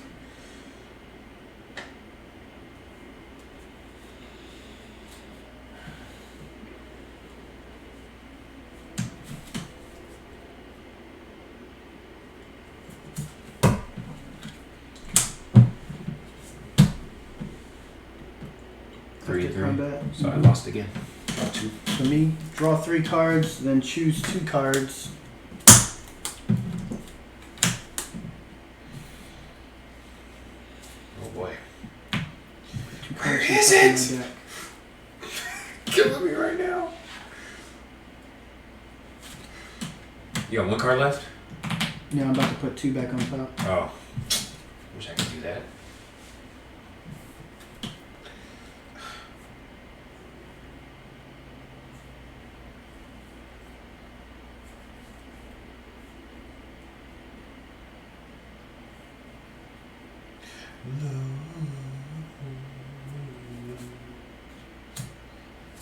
Three. Combat. So I lost again. Draw two. For me, draw 3 cards, then choose 2 cards. Oh boy. 2 cards Where is in it? my deck. Killing me right now. You got one card left? Yeah, I'm about to put 2 back on top. Oh. Wish I could do that.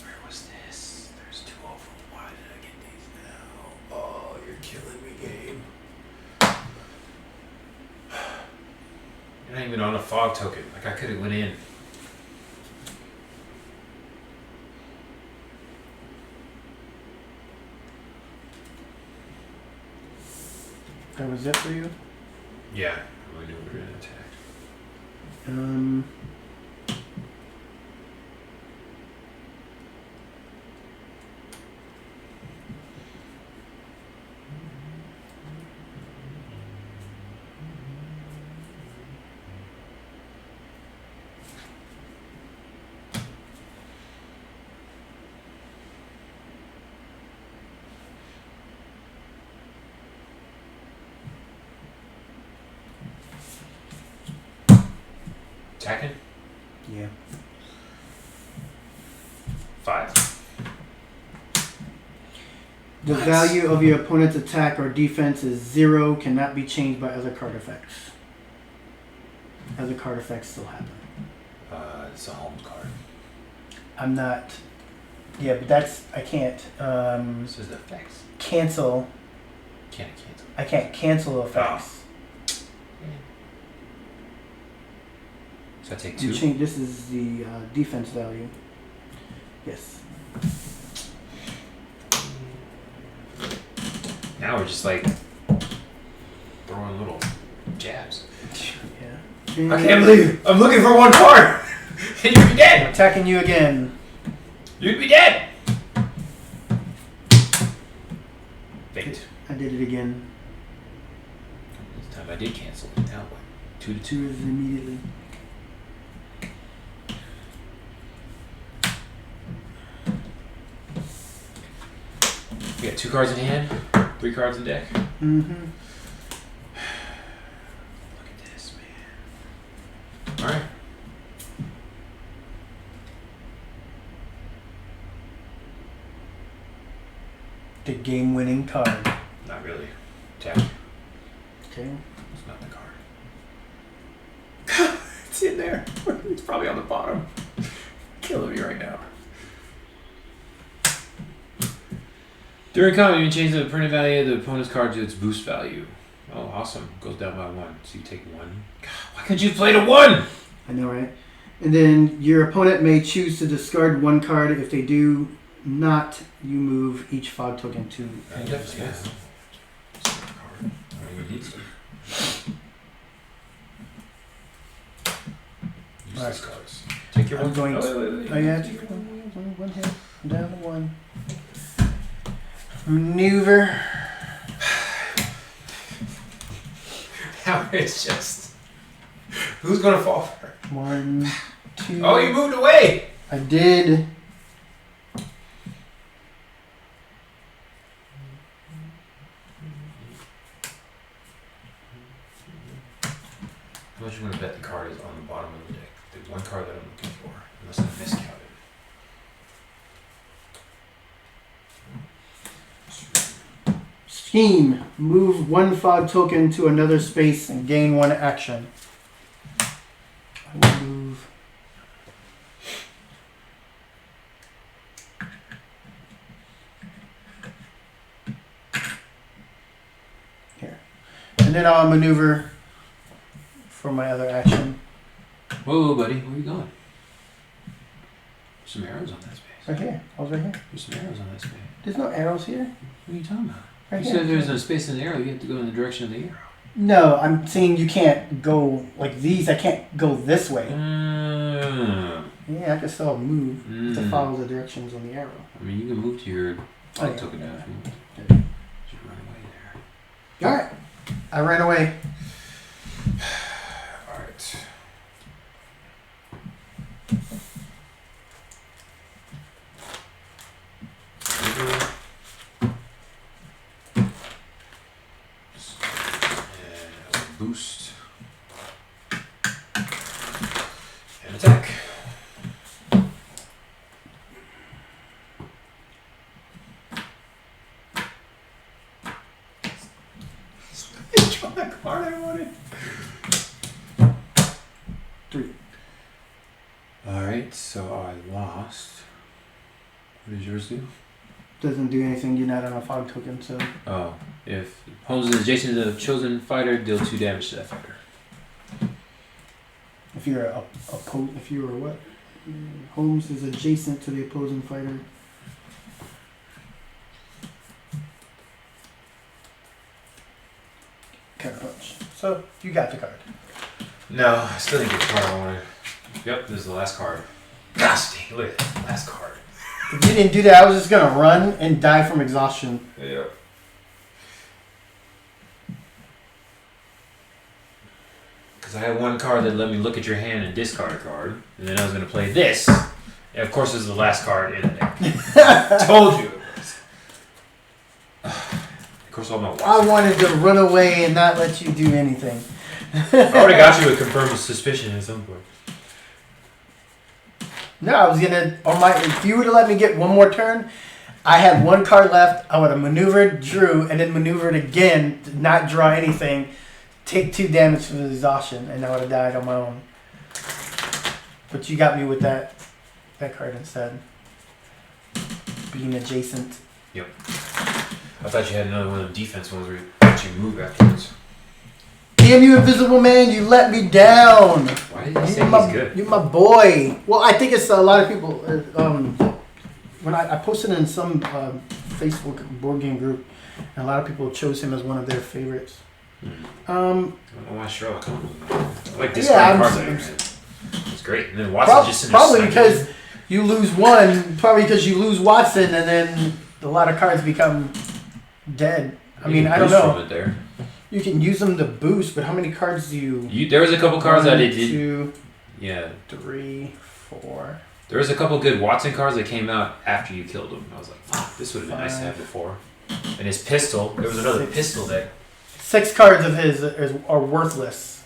Where was this? There's 2 of them. Why did I get these now? Oh, you're killing me, game. You're not even on a fog token. Like I could have went in. That was it for you? Yeah. I knew we were gonna attack. Attacking? Yeah. 5. The What? value of your opponent's attack or defense is 0, cannot be changed by other card effects. Other card effects still happen. It's a Holmes card. I'm not. Yeah, but that's. I can't. This is the effects. Cancel. Can't cancel. I can't cancel effects. So I take You 2. change. This is the defense value. Yes. Now we're just like throwing little jabs. Yeah. I can't believe I'm looking for one card! And you'd be dead! Attacking you again. You'd be dead! Fate. I did it again. This time I did cancel it. Now what? 2 to 2. 2 is immediately. We got 2 cards in hand, 3 cards in deck. Mm-hmm. Look at this, man. Alright. The game-winning card. Not really. Tap. Okay. It's not the card. It's in there. It's probably on the bottom. Killing me right now. During combat, you can change the printed value of the opponent's card to its boost value. Oh, awesome. Goes down by 1. So you take 1. God, why couldn't you play to 1? I know, right? And then your opponent may choose to discard 1 card. If they do not, you move each fog token to another space. Use these cards. Take your I'm one. going. Wait. Oh yeah, take one hit. Down to 1. Maneuver. Now it's just. Who's gonna fall for it? 1, 2. Oh, you moved away! I did. How much you want to bet the card is on the bottom of the deck? There's one card that I'm looking for, unless I miscounted. Scheme. Move 1 fog token to another space and gain 1 action. I will move. Here. And then I'll maneuver for my other action. Whoa, buddy, where are you going? There's some arrows on that space. Right here. I was right here. There's some arrows on that space. There's no arrows here. What are you talking about? Right You here. said there's no space in the arrow, you have to go in the direction of the arrow. No, I'm saying you can't go like these. I can't go this way. Yeah, I can still move to follow the directions on the arrow. I mean, you can move to your Oh, yeah. token now if you want. Okay. Just run away there. Alright. I ran away. Alright. And boost. And attack. Draw the card I wanted. 3. Alright, so I lost. What does yours do? Doesn't do anything. You're not on a fog token, so. Oh, if Holmes is adjacent to the chosen fighter, deal 2 damage to that fighter. If you're if you were what? Holmes is adjacent to the opposing fighter. Card punch. So you got the card. No, I still didn't get the card I wanted. Yep, this is the last card. Gosh dang, look at that. Last card. If you didn't do that, I was just gonna run and die from exhaustion. Yep. Because I had one card that let me look at your hand and discard a card, and then I was going to play this. And of course, this is the last card in the deck. Told you it was. Of course, all my I wanted to run away and not let you do anything. I already got you a confirmed suspicion at some point. No, I was gonna if you would have let me get one more turn, I had 1 card left. I would have maneuvered, drew, and then maneuvered again to not draw anything, take 2 damage from the exhaustion, and I would have died on my own. But you got me with that card instead. Being adjacent. Yep. I thought you had another one of the defense ones where you let you move afterwards. Damn you, Invisible Man! You let me down. Why did you say he's good? You're my boy. Well, I think it's a lot of people. When I posted in some Facebook board game group, and a lot of people chose him as one of their favorites. I don't know why Sherlock comes with that. I like this Yeah, cards on your hand. It's great. And then Watson just in there probably sniping. because you lose one. Probably because you lose Watson, and then a lot of cards become dead. I mean, I don't boost know. from it there. You can use them to boost, but how many cards do you? There was a couple cards that 1, I did. 2, Yeah. 3, 4. There was a couple good Watson cards that came out after you killed him. I was like, fuck, this would have been nice to have before. And his pistol. There was another 6. pistol deck. 6 cards of his are worthless.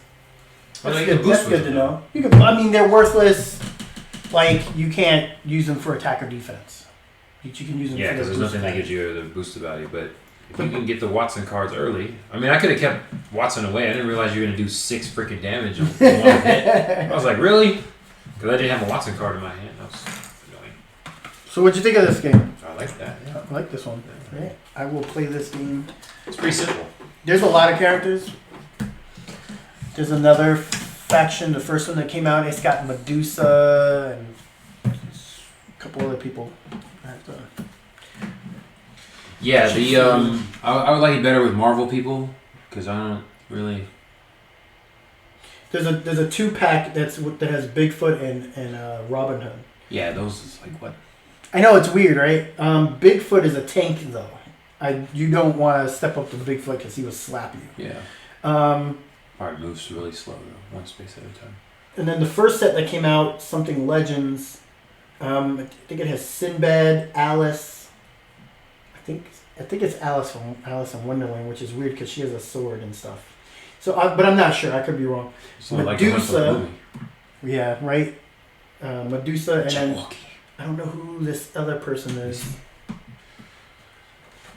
Well, That's you can good, boost that's with good to them. know. You can. I mean, they're worthless. Like you can't use them for attack or defense. But you can use them. Yeah, for because their there's nothing boost that gives you the boost value. But If you can get the Watson cards early. I mean, I could have kept Watson away. I didn't realize you were going to do 6 freaking damage on one hit. I was like, really? Because I didn't have a Watson card in my hand. That was annoying. So what'd you think of this game? I like that, yeah. I like this one. Right. I will play this game. It's pretty simple. There's a lot of characters. There's another faction, the first one that came out. It's got Medusa and a couple other people. Yeah, the I would like it better with Marvel people because I don't really. There's a 2-pack that has Bigfoot and Robin Hood. Yeah, those is like what. I know it's weird, right? Bigfoot is a tank though. You don't want to step up to Bigfoot because he will slap you. Yeah. Alright, moves really slow though, one space at a time. And then the first set that came out, something Legends. I think it has Sinbad, Alice. I think it's Alice from Alice in Wonderland, which is weird because she has a sword and stuff. So, but I'm not sure. I could be wrong. Medusa. Yeah, right. Medusa, and then I don't know who this other person is.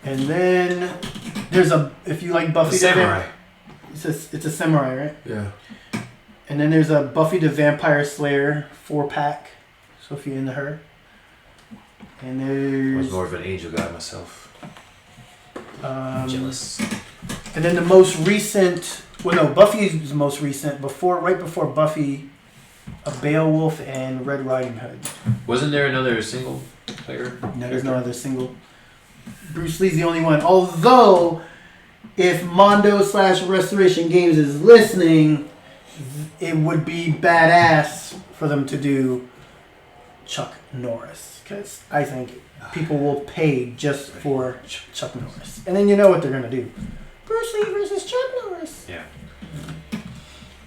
And then there's if you like Buffy the Samurai. It's a samurai, right? Yeah. And then there's a Buffy the Vampire Slayer 4-pack. So if you're into her. And there's. I was more of an angel guy myself. Jealous. And then the most recent. Well, no, Buffy is the most recent. Right before Buffy, a Beowulf and Red Riding Hood. Wasn't there another single player? No, there's no other single. Bruce Lee's the only one. Although, if Mondo/Restoration Games is listening, it would be badass for them to do Chuck Norris. Because I think people will pay just for Chuck Norris. And then you know what they're going to do. Bruce Lee versus Chuck Norris. Yeah.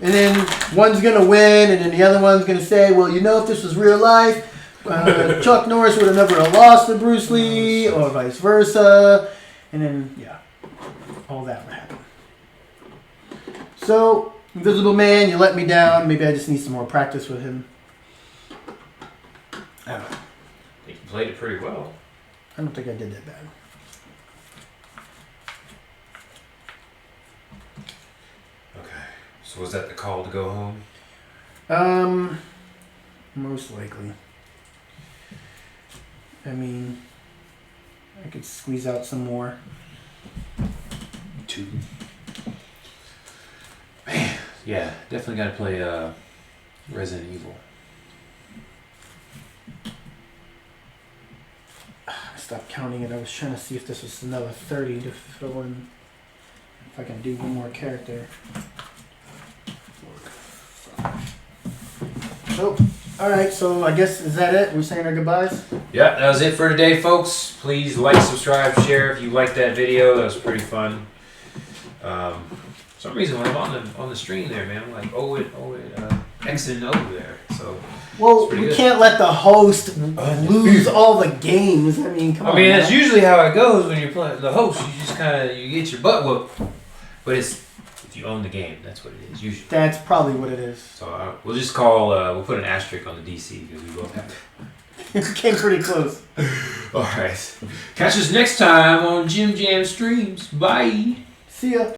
And then one's going to win, and then the other one's going to say, well, you know, if this was real life, Chuck Norris would have never lost to Bruce Lee, or vice versa. And then, yeah, all that would happen. So, Invisible Man, you let me down. Maybe I just need some more practice with him. I don't know. I think you played it pretty well. I don't think I did that bad. Okay. So was that the call to go home? Most likely. I mean, I could squeeze out some more. 2. Man, yeah, definitely got to play Resident Evil. I stopped counting it. I was trying to see if this was another 30 to fill in. If I can do one more character. So, alright, so I guess, is that it? We're saying our goodbyes? Yeah, that was it for today, folks. Please like, subscribe, share if you liked that video. That was pretty fun. For some reason, when I'm on the stream there, man, I'm like, X and O there. So, well, we can't let the host lose all the games. I mean, come on. I mean, man. that's usually how it goes when you're playing the host. You just you get your butt whooped. But it's if you own the game, that's what it is usually. That's probably what it is. So we'll just we'll put an asterisk on the DC because we both have it. It came pretty close. All right. Catch us next time on JimJam Streams. Bye. See ya.